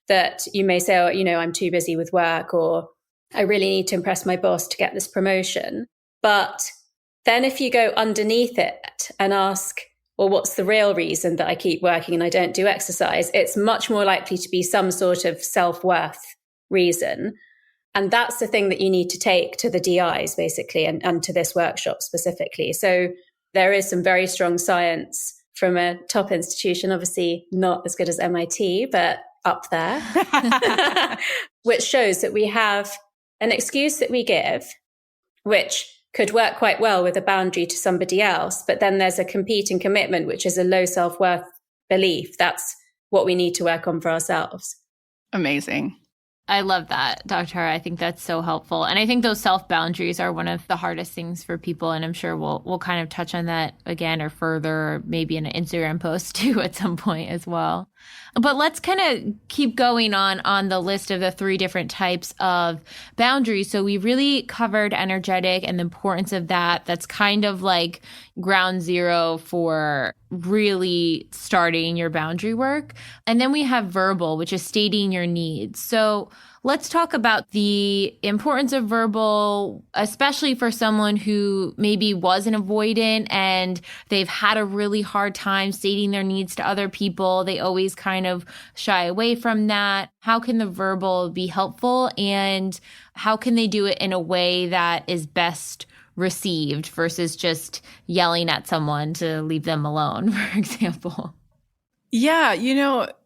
that you may say, oh, I'm too busy with work, or I really need to impress my boss to get this promotion. But then if you go underneath it and ask, well, what's the real reason that I keep working and I don't do exercise? It's much more likely to be some sort of self-worth reason. And that's the thing that you need to take to the DIs, basically, and to this workshop specifically. So there is some very strong science from a top institution, obviously not as good as MIT, but up there, which shows that we have an excuse that we give, which could work quite well with a boundary to somebody else. But then there's a competing commitment, which is a low self-worth belief. That's what we need to work on for ourselves. Amazing. I love that, Dr. Tara. I think that's so helpful. And I think those self-boundaries are one of the hardest things for people. And I'm sure we'll kind of touch on that again or further, or maybe in an Instagram post too at some point as well. But let's kind of keep going on the list of the 3 different types of boundaries. So we really covered energetic and the importance of that. That's kind of like ground zero for really starting your boundary work. And then we have verbal, which is stating your needs. So Let's talk about the importance of verbal, especially for someone who maybe was an avoidant and they've had a really hard time stating their needs to other people. They always kind of shy away from that. How can the verbal be helpful, and how can they do it in a way that is best received versus just yelling at someone to leave them alone, for example? Yeah,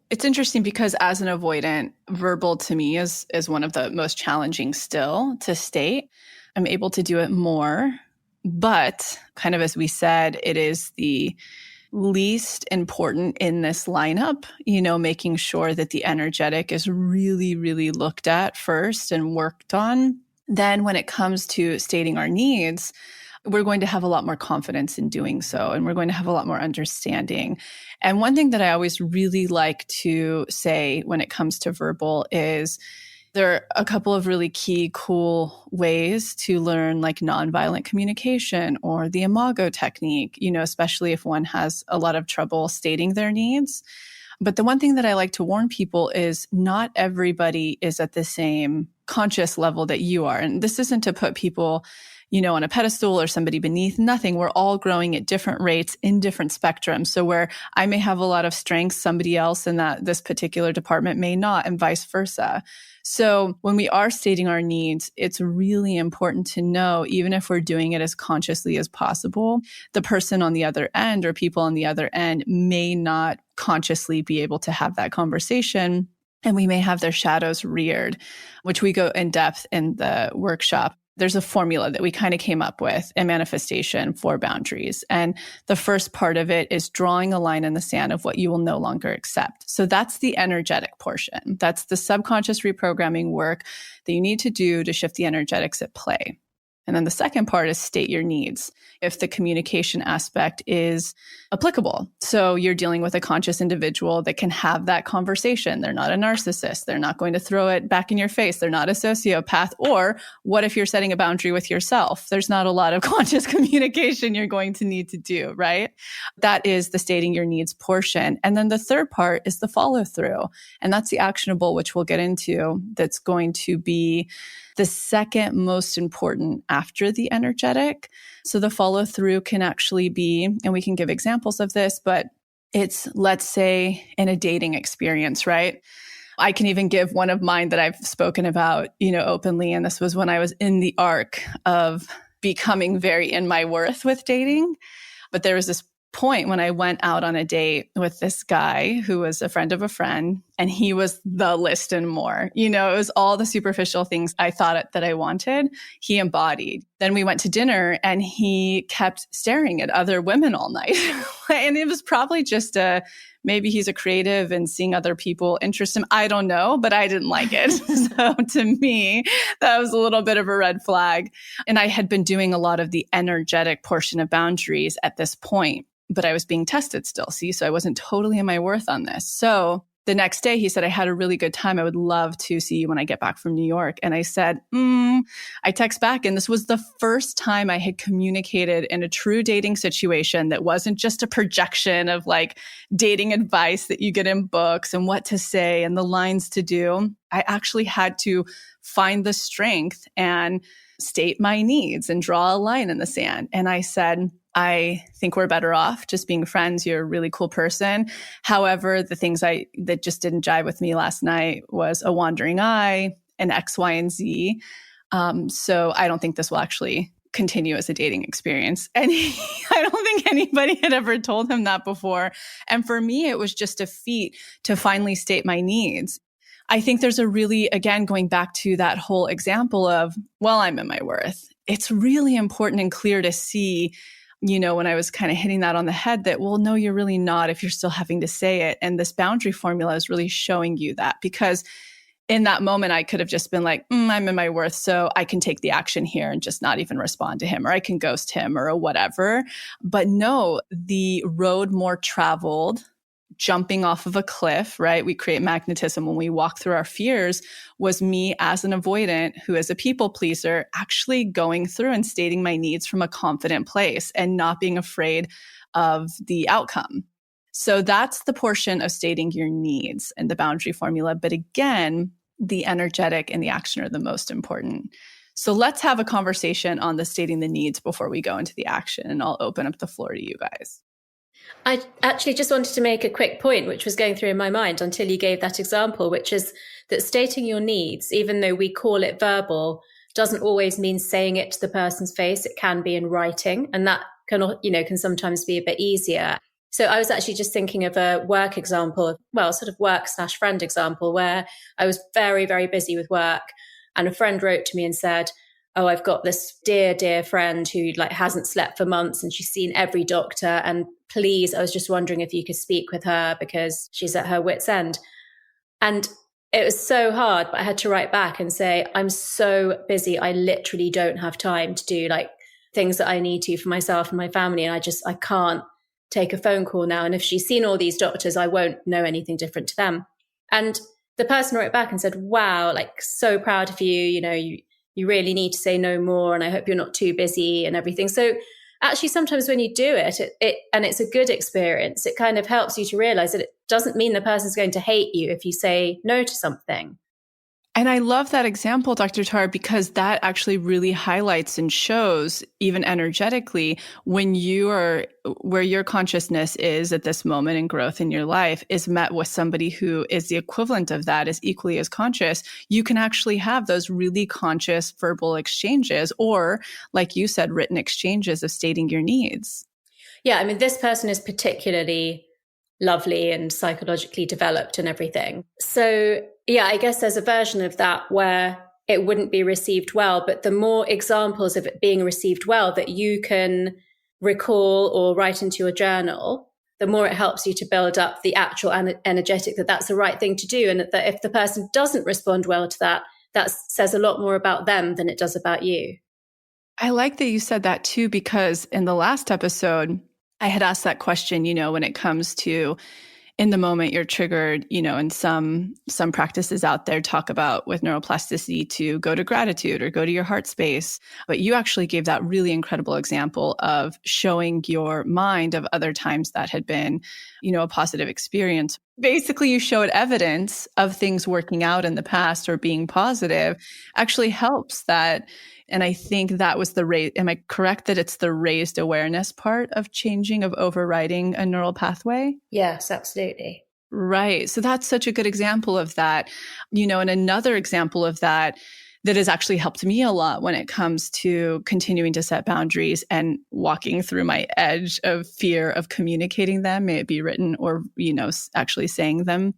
it's interesting because as an avoidant, verbal to me is one of the most challenging still to state. I'm able to do it more, but kind of as we said, it is the least important in this lineup, making sure that the energetic is really, really looked at first and worked on. Then when it comes to stating our needs, we're going to have a lot more confidence in doing so, and we're going to have a lot more understanding. And one thing that I always really like to say when it comes to verbal is there are a couple of really key, cool ways to learn like nonviolent communication or the imago technique, especially if one has a lot of trouble stating their needs. But the one thing that I like to warn people is not everybody is at the same conscious level that you are. And this isn't to put people on a pedestal or somebody beneath. Nothing. We're all growing at different rates in different spectrums. So where I may have a lot of strengths, somebody else in this particular department may not, and vice versa. So when we are stating our needs, it's really important to know, even if we're doing it as consciously as possible, the person on the other end or people on the other end may not consciously be able to have that conversation. And we may have their shadows reared, which we go in depth in the workshop. There's a formula that we kind of came up with in manifestation for boundaries. And the first part of it is drawing a line in the sand of what you will no longer accept. So that's the energetic portion. That's the subconscious reprogramming work that you need to do to shift the energetics at play. And then the second part is state your needs if the communication aspect is applicable. So you're dealing with a conscious individual that can have that conversation. They're not a narcissist. They're not going to throw it back in your face. They're not a sociopath. Or what if you're setting a boundary with yourself? There's not a lot of conscious communication you're going to need to do, right? That is the stating your needs portion. And then the third part is the follow through. And that's the actionable, which we'll get into, that's going to be the second most important after the energetic. So the follow through can actually be, and we can give examples of this, but it's, let's say, in a dating experience, right? I can even give one of mine that I've spoken about, openly. And this was when I was in the arc of becoming very in my worth with dating. But there was this point when I went out on a date with this guy who was a friend of a friend, and he was the list and more. It was all the superficial things I thought that I wanted, he embodied. Then we went to dinner and he kept staring at other women all night. And it was probably just maybe he's a creative and seeing other people interest him. I don't know, but I didn't like it. So to me, that was a little bit of a red flag. And I had been doing a lot of the energetic portion of boundaries at this point, but I was being tested still. So I wasn't totally in my worth on this. So the next day he said, I had a really good time. I would love to see you when I get back from New York. And I said, I text back. And this was the first time I had communicated in a true dating situation that wasn't just a projection of like dating advice that you get in books and what to say and the lines to do. I actually had to find the strength and state my needs and draw a line in the sand. And I said, I think we're better off just being friends. You're a really cool person. However, the things that just didn't jive with me last night was a wandering eye, an X, Y, and Z. So I don't think this will actually continue as a dating experience. And I don't think anybody had ever told him that before. And for me, it was just a feat to finally state my needs. I think there's a really, again, going back to that whole example of, well, I'm in my worth. It's really important and clear to see, when I was kind of hitting that on the head that, well, no, you're really not if you're still having to say it. And this boundary formula is really showing you that, because in that moment, I could have just been like, I'm in my worth, so I can take the action here and just not even respond to him, or I can ghost him or whatever. But no, the road more traveled, jumping off of a cliff, right? We create magnetism when we walk through our fears, was me as an avoidant who is a people pleaser, actually going through and stating my needs from a confident place and not being afraid of the outcome. So that's the portion of stating your needs and the boundary formula. But again, the energetic and the action are the most important. So let's have a conversation on the stating the needs before we go into the action, and I'll open up the floor to you guys. I actually just wanted to make a quick point, which was going through in my mind until you gave that example, which is that stating your needs, even though we call it verbal, doesn't always mean saying it to the person's face. It can be in writing, and that can sometimes be a bit easier. So I was actually just thinking of a work example, sort of work/friend example, where I was very, very busy with work, and a friend wrote to me and said, "Oh, I've got this dear, dear friend who hasn't slept for months and she's seen every doctor. And please, I was just wondering if you could speak with her because she's at her wit's end." And it was so hard, but I had to write back and say, "I'm so busy. I literally don't have time to do things that I need to for myself and my family. And I can't take a phone call now. And if she's seen all these doctors, I won't know anything different to them." And the person wrote back and said, "Wow, so proud of you. You really need to say no more. And I hope you're not too busy and everything." So actually, sometimes when you do it, and it's a good experience, it kind of helps you to realize that it doesn't mean the person's going to hate you if you say no to something. And I love that example, Dr. Tara, because that actually really highlights and shows, even energetically, when you are where your consciousness is at this moment in growth in your life is met with somebody who is the equivalent of that, is equally as conscious, you can actually have those really conscious verbal exchanges, or, like you said, written exchanges of stating your needs. Yeah, I mean, this person is particularly lovely and psychologically developed and everything. So yeah, I guess there's a version of that where it wouldn't be received well, but the more examples of it being received well that you can recall or write into your journal, the more it helps you to build up the actual energetic that that's the right thing to do. And that if the person doesn't respond well to that, that says a lot more about them than it does about you. I like that you said that too, because in the last episode, I had asked that question, when it comes to in the moment you're triggered, and some practices out there talk about with neuroplasticity to go to gratitude or go to your heart space. But you actually gave that really incredible example of showing your mind of other times that had been, a positive experience. Basically, you showed evidence of things working out in the past or being positive actually helps that. And I think that was am I correct that it's the raised awareness part of changing, of overriding a neural pathway? Yes, absolutely. Right. So that's such a good example of that. And another example of that has actually helped me a lot when it comes to continuing to set boundaries and walking through my edge of fear of communicating them, may it be written or, actually saying them,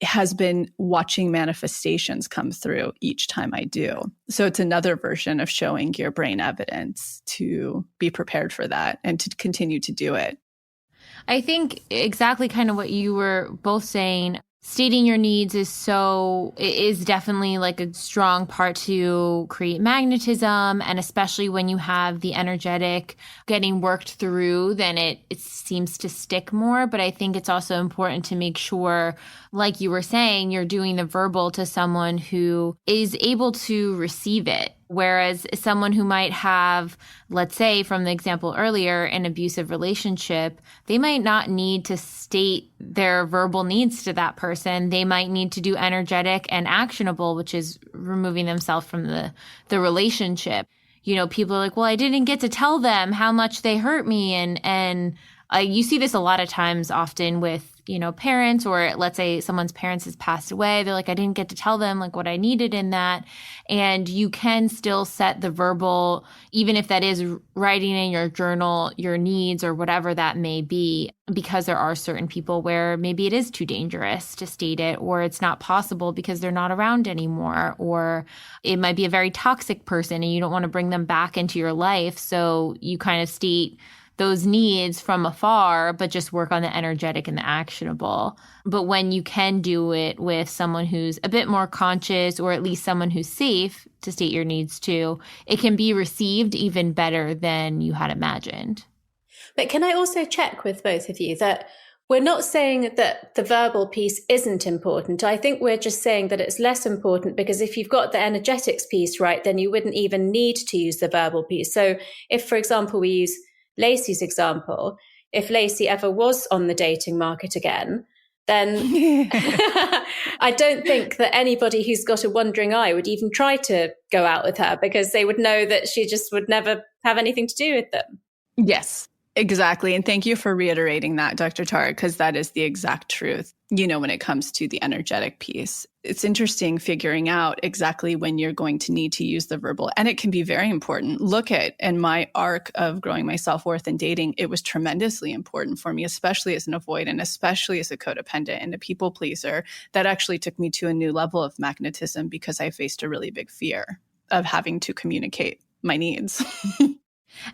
has been watching manifestations come through each time I do. So it's another version of showing your brain evidence to be prepared for that and to continue to do it. I think exactly kind of what you were both saying. Stating your needs is definitely a strong part to create magnetism. And especially when you have the energetic getting worked through, then it seems to stick more. But I think it's also important to make sure, like you were saying, you're doing the verbal to someone who is able to receive it. Whereas someone who might have, let's say from the example earlier, an abusive relationship, they might not need to state their verbal needs to that person. They might need to do energetic and actionable, which is removing themselves from the relationship. People are like, well, I didn't get to tell them how much they hurt me. And you see this a lot of times often with, parents, or let's say someone's parents has passed away. They're like, I didn't get to tell them what I needed in that. And you can still set the verbal, even if that is writing in your journal, your needs or whatever that may be, because there are certain people where maybe it is too dangerous to state it, or it's not possible because they're not around anymore, or it might be a very toxic person and you don't want to bring them back into your life. So you kind of state those needs from afar, but just work on the energetic and the actionable. But when you can do it with someone who's a bit more conscious, or at least someone who's safe to state your needs to, it can be received even better than you had imagined. But can I also check with both of you that we're not saying that the verbal piece isn't important. I think we're just saying that it's less important because if you've got the energetics piece right, then you wouldn't even need to use the verbal piece. So if, for example, we use Lacy's example, if Lacy ever was on the dating market again, then I don't think that anybody who's got a wandering eye would even try to go out with her, because they would know that she just would never have anything to do with them. Yes, exactly. And thank you for reiterating that, Dr. Tara, because that is the exact truth, when it comes to the energetic piece. It's interesting figuring out exactly when you're going to need to use the verbal, and it can be very important. Look at, in my arc of growing my self-worth and dating, it was tremendously important for me, especially as an avoidant, especially as a codependent and a people pleaser. That actually took me to a new level of magnetism because I faced a really big fear of having to communicate my needs.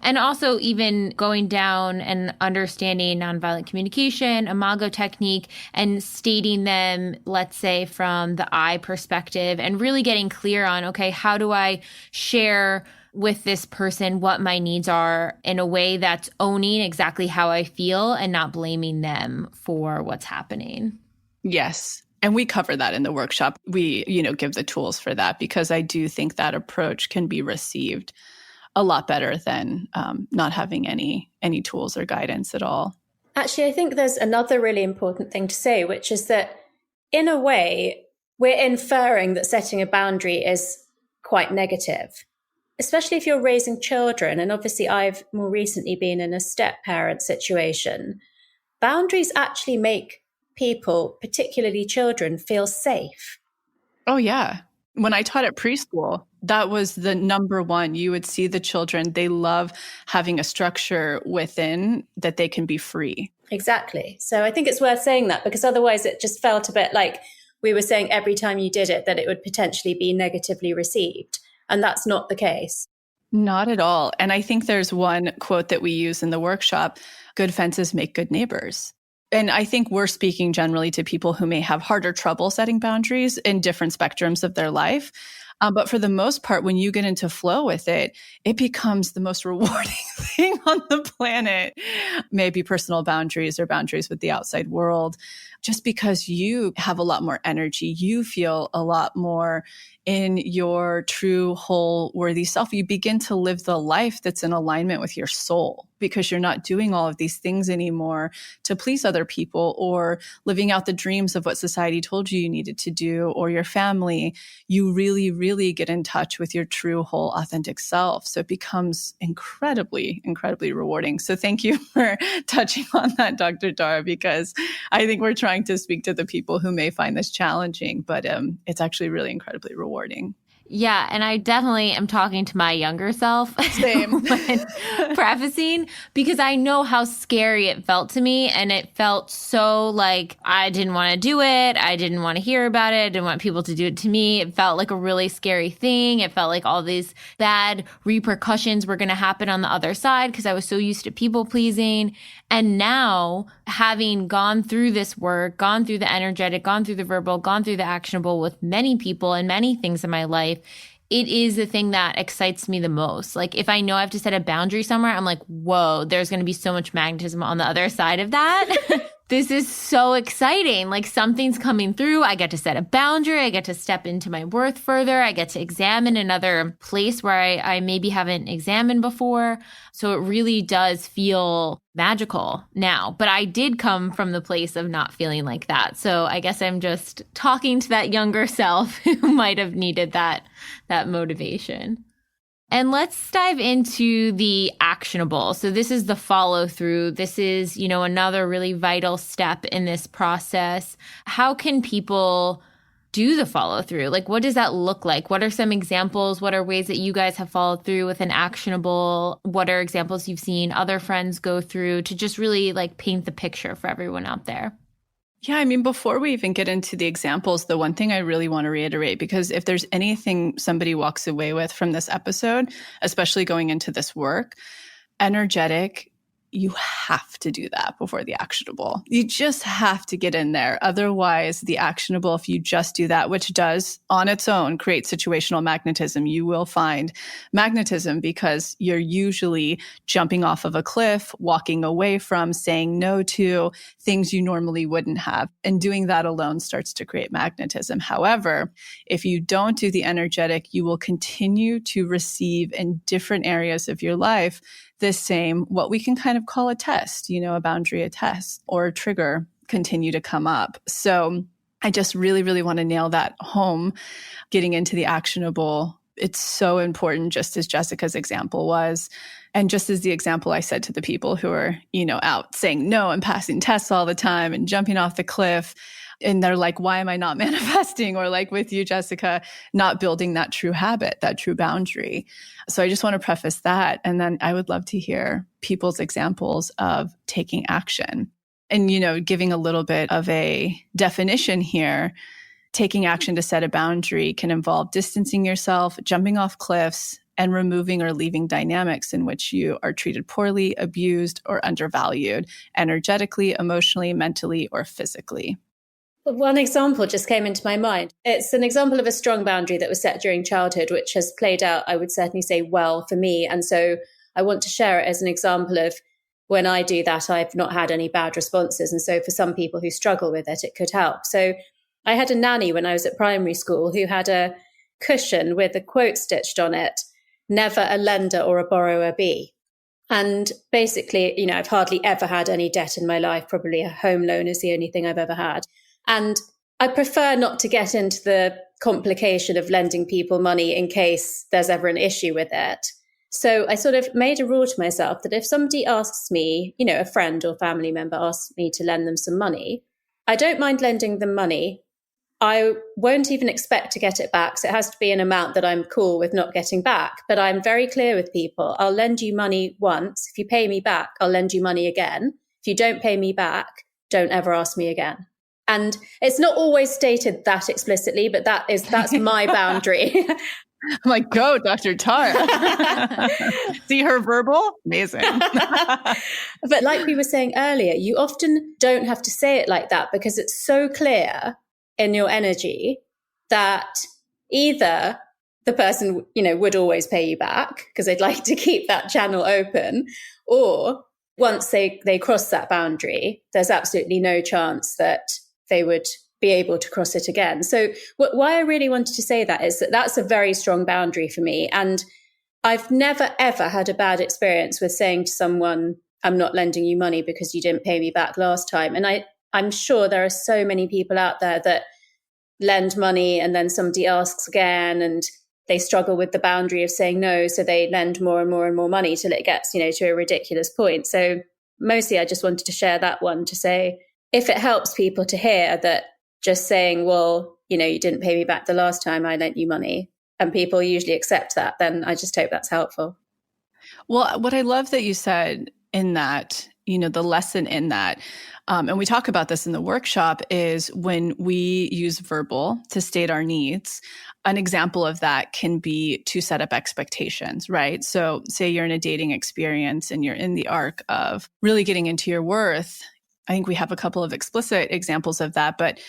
And also even going down and understanding nonviolent communication, imago technique, and stating them, let's say, from the I perspective, and really getting clear on, okay, how do I share with this person what my needs are in a way that's owning exactly how I feel and not blaming them for what's happening. Yes. And we cover that in the workshop. We, give the tools for that, because I do think that approach can be received a lot better than not having any tools or guidance at all. Actually, I think there's another really important thing to say, which is that in a way, we're inferring that setting a boundary is quite negative, especially if you're raising children. And obviously, I've more recently been in a step-parent situation. Boundaries actually make people, particularly children, feel safe. Oh, yeah. When I taught at preschool, that was the number one. You would see the children, they love having a structure within that they can be free. Exactly. So I think it's worth saying that, because otherwise it just felt a bit like we were saying every time you did it that it would potentially be negatively received. And that's not the case. Not at all. And I think there's one quote that we use in the workshop: good fences make good neighbors. And I think we're speaking generally to people who may have harder trouble setting boundaries in different spectrums of their life. But for the most part, when you get into flow with it, it becomes the most rewarding thing on the planet. Maybe personal boundaries or boundaries with the outside world, just because you have a lot more energy. You feel a lot more in your true, whole, worthy self. You begin to live the life that's in alignment with your soul, because you're not doing all of these things anymore to please other people or living out the dreams of what society told you needed to do, or your family. You really, really get in touch with your true, whole, authentic self. So it becomes incredibly, incredibly rewarding. So thank you for touching on that, Dr. Tara, because I think we're trying to speak to the people who may find this challenging, but it's actually really incredibly rewarding. Yeah, and I definitely am talking to my younger self. Same. When prefacing, because I know how scary it felt to me, and it felt so like I didn't want to do it. I didn't want to hear about it. I didn't want people to do it to me. It felt like a really scary thing. It felt like all these bad repercussions were going to happen on the other side, because I was so used to people pleasing. And now, having gone through this work, gone through the energetic, gone through the verbal, gone through the actionable with many people and many things in my life, it is the thing that excites me the most. Like, if I know I have to set a boundary somewhere, I'm like, whoa, there's going to be so much magnetism on the other side of that. This is so exciting. Like, something's coming through. I get to set a boundary. I get to step into my worth further. I get to examine another place where I maybe haven't examined before. So it really does feel magical now. But I did come from the place of not feeling like that. So I guess I'm just talking to that younger self who might have needed that motivation. And let's dive into the actionable. So this is the follow through. This is, another really vital step in this process. How can people do the follow through? Like, what does that look like? What are some examples? What are ways that you guys have followed through with an actionable? What are examples you've seen other friends go through to just really paint the picture for everyone out there? Yeah, before we even get into the examples, the one thing I really want to reiterate, because if there's anything somebody walks away with from this episode, especially going into this work, energetic, you have to do that before the actionable. You just have to get in there. Otherwise, the actionable, if you just do that, which does on its own create situational magnetism, you will find magnetism because you're usually jumping off of a cliff, walking away from, saying no to things you normally wouldn't have. And doing that alone starts to create magnetism. However, if you don't do the energetic, you will continue to receive in different areas of your life this same, what we can kind of call a test, a boundary, a test, or a trigger, continue to come up. So I just really, really want to nail that home, getting into the actionable. It's so important, just as Jessica's example was. And just as the example I said to the people who are, out saying no and passing tests all the time and jumping off the cliff. And they're like, why am I not manifesting? Or like with you, Jessica, not building that true habit, that true boundary. So I just want to preface that. And then I would love to hear people's examples of taking action. And, giving a little bit of a definition here, taking action to set a boundary can involve distancing yourself, jumping off cliffs, and removing or leaving dynamics in which you are treated poorly, abused, or undervalued, energetically, emotionally, mentally, or physically. One example just came into my mind. It's an example of a strong boundary that was set during childhood, which has played out, I would certainly say, well for me. And so I want to share it as an example of when I do that, I've not had any bad responses. And so for some people who struggle with it, it could help. So I had a nanny when I was at primary school who had a cushion with a quote stitched on it, "Never a lender or a borrower be." And basically, I've hardly ever had any debt in my life. Probably a home loan is the only thing I've ever had. And I prefer not to get into the complication of lending people money in case there's ever an issue with it. So I sort of made a rule to myself that if somebody asks me, a friend or family member asks me to lend them some money, I don't mind lending them money. I won't even expect to get it back. So it has to be an amount that I'm cool with not getting back. But I'm very clear with people. I'll lend you money once. If you pay me back, I'll lend you money again. If you don't pay me back, don't ever ask me again. And it's not always stated that explicitly, but that's my boundary. I'm like, go, Dr. Tara. See her verbal? Amazing. But like we were saying earlier, you often don't have to say it like that because it's so clear in your energy that either the person, would always pay you back because they'd like to keep that channel open, or once they cross that boundary, there's absolutely no chance that they would be able to cross it again. So why I really wanted to say that is that that's a very strong boundary for me. And I've never, ever had a bad experience with saying to someone, I'm not lending you money because you didn't pay me back last time. And I'm sure there are so many people out there that lend money and then somebody asks again and they struggle with the boundary of saying no. So they lend more and more and more money till it gets, to a ridiculous point. So mostly I just wanted to share that one to say, if it helps people to hear that just saying, well, you didn't pay me back the last time I lent you money, and people usually accept that, then I just hope that's helpful. Well, what I love that you said in that, the lesson in that, and we talk about this in the workshop, is when we use verbal to state our needs, an example of that can be to set up expectations, right? So say you're in a dating experience and you're in the arc of really getting into your worth. I think we have a couple of explicit examples of that, but,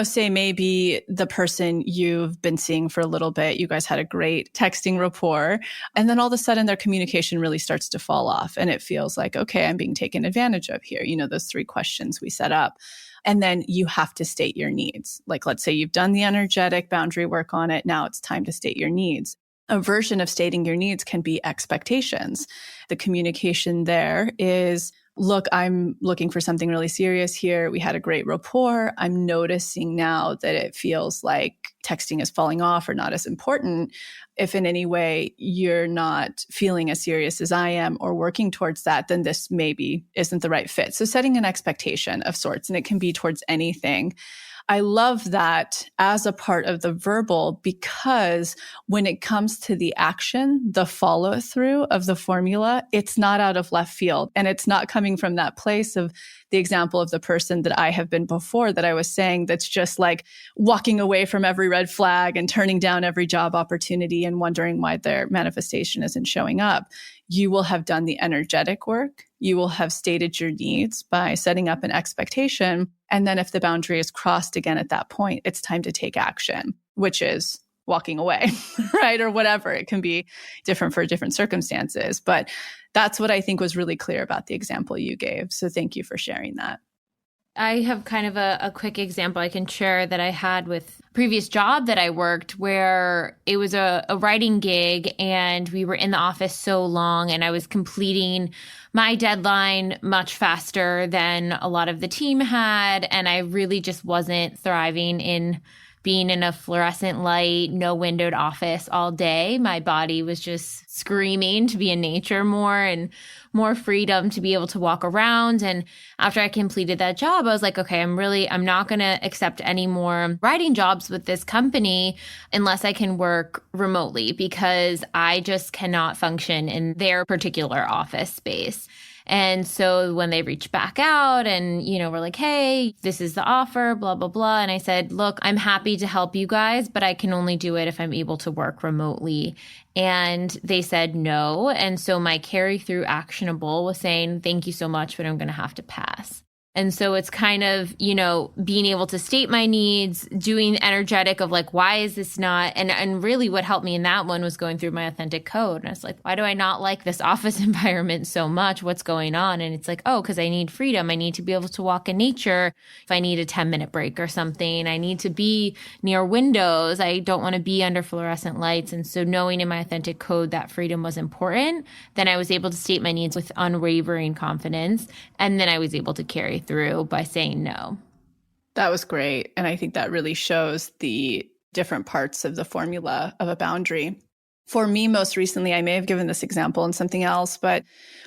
say maybe the person you've been seeing for a little bit, you guys had a great texting rapport, and then all of a sudden their communication really starts to fall off and it feels like, okay, I'm being taken advantage of here. Those 3 questions we set up. And then you have to state your needs. Like, let's say you've done the energetic boundary work on it. Now it's time to state your needs. A version of stating your needs can be expectations. The communication there is, look, I'm looking for something really serious here. We had a great rapport. I'm noticing now that it feels like texting is falling off or not as important. If in any way you're not feeling as serious as I am or working towards that, then this maybe isn't the right fit. So setting an expectation of sorts, and it can be towards anything. I love that as a part of the verbal, because when it comes to the action, the follow through of the formula, it's not out of left field. And it's not coming from that place of the example of the person that I have been before that I was saying, that's just like walking away from every red flag and turning down every job opportunity and wondering why their manifestation isn't showing up. You will have done the energetic work. You will have stated your needs by setting up an expectation. And then if the boundary is crossed again at that point, it's time to take action, which is walking away, right? Or whatever. It can be different for different circumstances. But that's what I think was really clear about the example you gave. So thank you for sharing that. I have kind of a quick example I can share that I had with previous job that I worked where it was a writing gig and we were in the office so long and I was completing my deadline much faster than a lot of the team had. And I really just wasn't thriving in being in a fluorescent light, no windowed office all day. My body was just screaming to be in nature more and more freedom to be able to walk around. And after I completed that job, I was like, okay, I'm not going to accept any more writing jobs with this company unless I can work remotely because I just cannot function in their particular office space. And so when they reached back out and, we're like, hey, this is the offer, blah, blah, blah. And I said, look, I'm happy to help you guys, but I can only do it if I'm able to work remotely. And they said no. And so my carry through actionable was saying, thank you so much, but I'm going to have to pass. And so it's kind of, being able to state my needs, doing energetic of like, why is this not? And really what helped me in that one was going through my authentic code. And I was like, why do I not like this office environment so much? What's going on? And it's like, oh, because I need freedom. I need to be able to walk in nature. If I need a 10-minute break or something, I need to be near windows. I don't want to be under fluorescent lights. And so knowing in my authentic code that freedom was important, then I was able to state my needs with unwavering confidence. And then I was able to carry through by saying no. That was great. And I think that really shows the different parts of the formula of a boundary. For me, most recently, I may have given this example in something else, but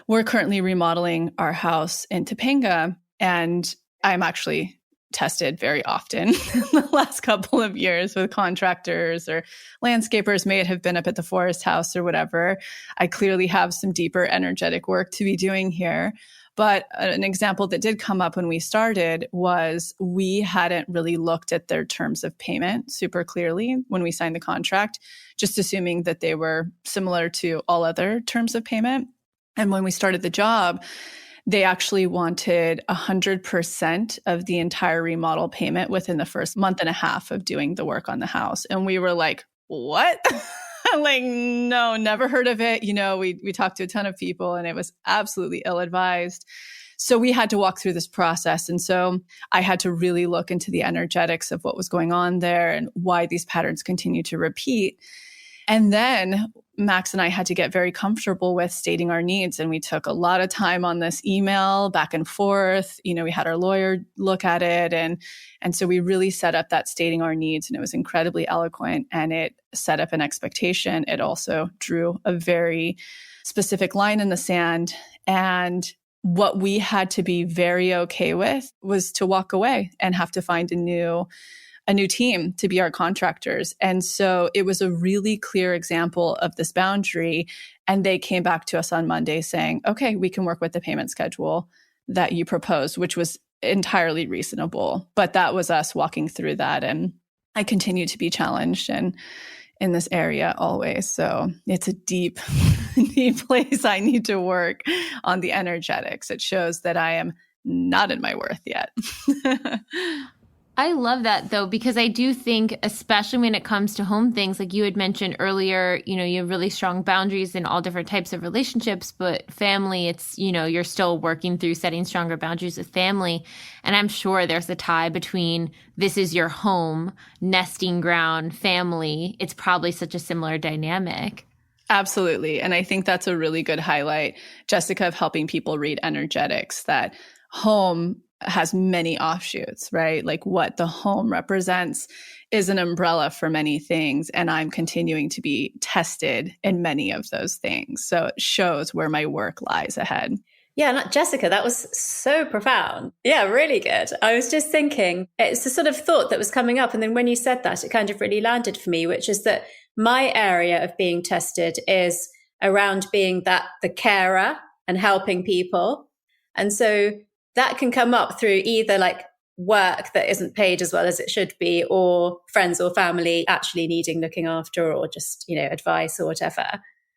we're currently remodeling our house in Topanga, and I'm actually tested very often in the last couple of years with contractors or landscapers, may it have been up at the Forest House or whatever. I clearly have some deeper energetic work to be doing here. But an example that did come up when we started was we hadn't really looked at their terms of payment super clearly when we signed the contract, just assuming that they were similar to all other terms of payment. And when we started the job, they actually wanted 100% of the entire remodel payment within the first month and a half of doing the work on the house. And we were like, what? Like, no, never heard of it. We talked to a ton of people and it was absolutely ill-advised. So we had to walk through this process. And so I had to really look into the energetics of what was going on there and why these patterns continue to repeat. And then Max and I had to get very comfortable with stating our needs. And we took a lot of time on this email back and forth. We had our lawyer look at it. And so we really set up that stating our needs. And it was incredibly eloquent and it set up an expectation. It also drew a very specific line in the sand. And what we had to be very okay with was to walk away and have to find a new team to be our contractors. And so it was a really clear example of this boundary. And they came back to us on Monday saying, okay, we can work with the payment schedule that you proposed, which was entirely reasonable. But that was us walking through that. And I continue to be challenged and in this area always. So it's a deep, deep place I need to work on the energetics. It shows that I am not in my worth yet. I love that though, because I do think, especially when it comes to home things, like you had mentioned earlier, you have really strong boundaries in all different types of relationships, but family, it's, you're still working through setting stronger boundaries with family. And I'm sure there's a tie between this is your home, nesting ground, family. It's probably such a similar dynamic. Absolutely. And I think that's a really good highlight, Jessica, of helping people read energetics, that home has many offshoots, right? Like what the home represents is an umbrella for many things. And I'm continuing to be tested in many of those things. So it shows where my work lies ahead. Yeah, Jessica, that was so profound. Yeah, really good. I was just thinking, it's the sort of thought that was coming up. And then when you said that, it kind of really landed for me, which is that my area of being tested is around being the carer and helping people. And so that can come up through either like work that isn't paid as well as it should be, or friends or family actually needing looking after, or just, advice or whatever.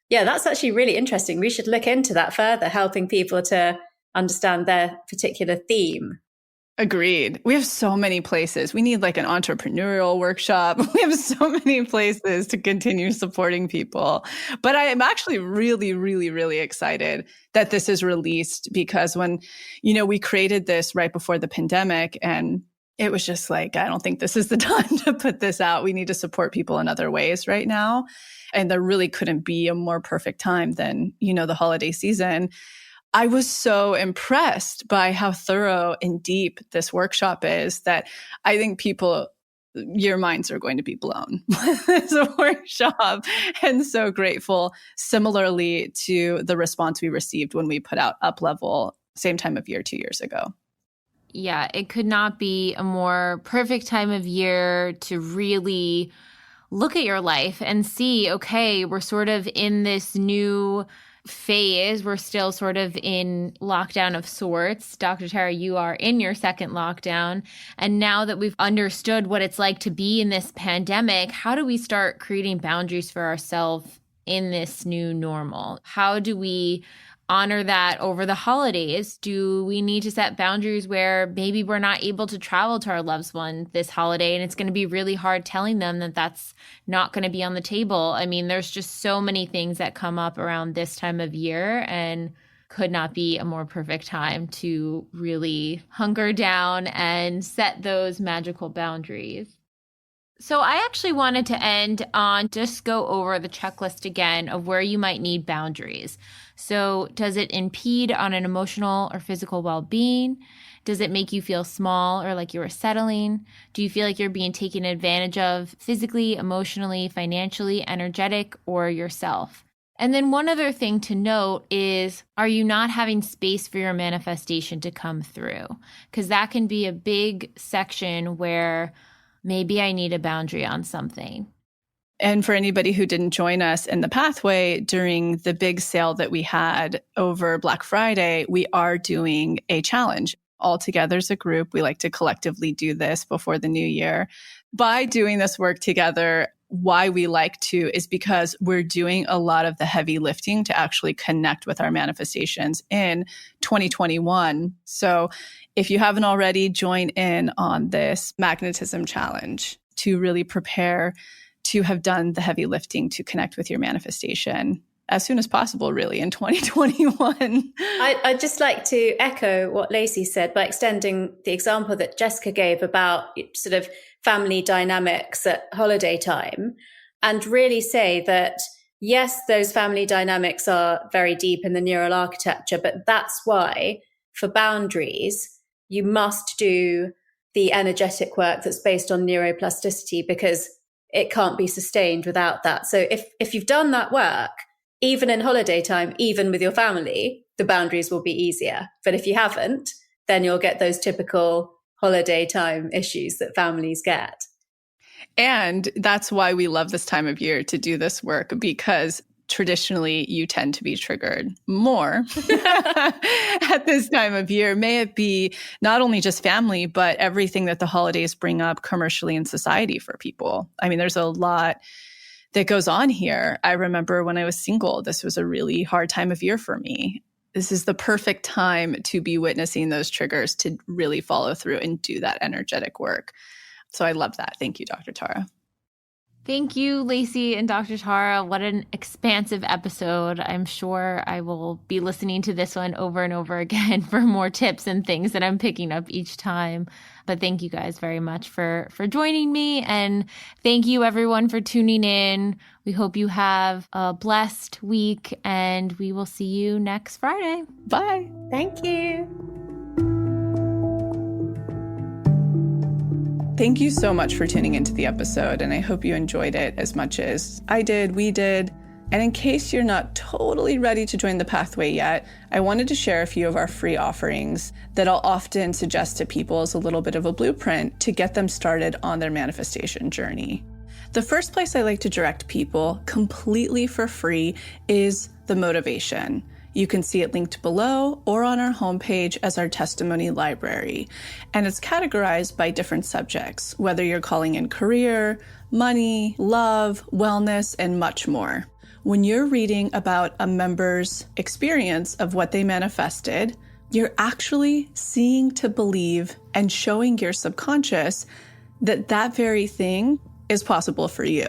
Yeah, that's actually really interesting. We should look into that further, helping people to understand their particular theme. Agreed. We have so many places. We need like an entrepreneurial workshop. We have so many places to continue supporting people. But I am actually really, really, really excited that this is released because when, we created this right before the pandemic and it was just like, I don't think this is the time to put this out. We need to support people in other ways right now. And there really couldn't be a more perfect time than, the holiday season. I was so impressed by how thorough and deep this workshop is that I think your minds are going to be blown with this workshop, and so grateful. Similarly to the response we received when we put out Up Level, same time of year 2 years ago. Yeah, it could not be a more perfect time of year to really look at your life and see, okay, we're sort of in this new phase. We're still sort of in lockdown of sorts. Dr. Tara, you are in your second lockdown. And now that we've understood what it's like to be in this pandemic, how do we start creating boundaries for ourselves in this new normal? How do we honor that over the holidays? Do we need to set boundaries where maybe we're not able to travel to our loved one this holiday and it's going to be really hard telling them that that's not going to be on the table? I mean, there's just so many things that come up around this time of year and could not be a more perfect time to really hunker down and set those magical boundaries. So I actually wanted to end on just go over the checklist again of where you might need boundaries. So does it impede on an emotional or physical well-being? Does it make you feel small or like you are settling? Do you feel like you're being taken advantage of physically, emotionally, financially, energetic, or yourself? And then one other thing to note is, are you not having space for your manifestation to come through? Because that can be a big section where maybe I need a boundary on something. And for anybody who didn't join us in the pathway during the big sale that we had over Black Friday, we are doing a challenge. All together as a group, we like to collectively do this before the new year. By doing this work together, why we like to is because we're doing a lot of the heavy lifting to actually connect with our manifestations in 2021. So if you haven't already, join in on this magnetism challenge to really prepare to have done the heavy lifting to connect with your manifestation as soon as possible, really, in 2021. I'd just like to echo what Lacy said by extending the example that Jessica gave about sort of family dynamics at holiday time, and really say that, yes, those family dynamics are very deep in the neural architecture, but that's why for boundaries, you must do the energetic work that's based on neuroplasticity, because it can't be sustained without that. So if you've done that work, even in holiday time, even with your family, the boundaries will be easier. But if you haven't, then you'll get those typical holiday time issues that families get. And that's why we love this time of year to do this work, because traditionally you tend to be triggered more at this time of year. May it be not only just family, but everything that the holidays bring up commercially in society for people. I mean, there's a lot that goes on here. I remember when I was single, this was a really hard time of year for me. This is the perfect time to be witnessing those triggers, to really follow through and do that energetic work. So I love that. Thank you, Dr. Tara. Thank you, Lacy and Dr. Tara. What an expansive episode. I'm sure I will be listening to this one over and over again for more tips and things that I'm picking up each time. But thank you guys very much for joining me. And thank you, everyone, for tuning in. We hope you have a blessed week, and we will see you next Friday. Bye. Thank you. Thank you so much for tuning into the episode, and I hope you enjoyed it as much as I did, we did. And in case you're not totally ready to join the pathway yet, I wanted to share a few of our free offerings that I'll often suggest to people as a little bit of a blueprint to get them started on their manifestation journey. The first place I like to direct people completely for free is the motivation. You can see it linked below or on our homepage as our testimony library. And it's categorized by different subjects, whether you're calling in career, money, love, wellness, and much more. When you're reading about a member's experience of what they manifested, you're actually seeing to believe and showing your subconscious that that very thing is possible for you.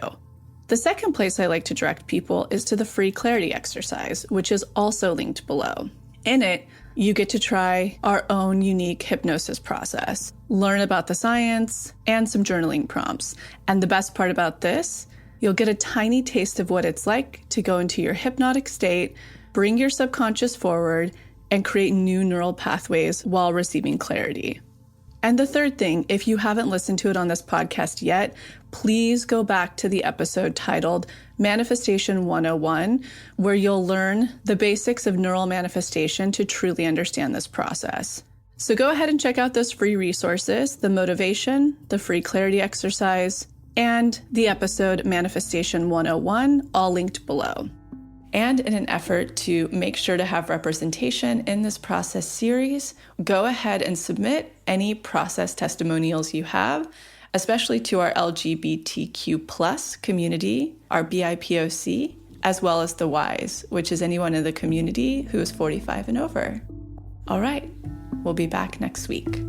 The second place I like to direct people is to the free clarity exercise, which is also linked below. In it, you get to try our own unique hypnosis process, learn about the science, and some journaling prompts. And the best part about this, you'll get a tiny taste of what it's like to go into your hypnotic state, bring your subconscious forward, and create new neural pathways while receiving clarity. And the third thing, if you haven't listened to it on this podcast yet, please go back to the episode titled Manifestation 101, where you'll learn the basics of neural manifestation to truly understand this process. So go ahead and check out those free resources, the motivation, the free clarity exercise, and the episode Manifestation 101, all linked below. And in an effort to make sure to have representation in this process series, go ahead and submit any process testimonials you have, especially to our LGBTQ+ community, our BIPOC, as well as the WISE, which is anyone in the community who is 45 and over. All right, we'll be back next week.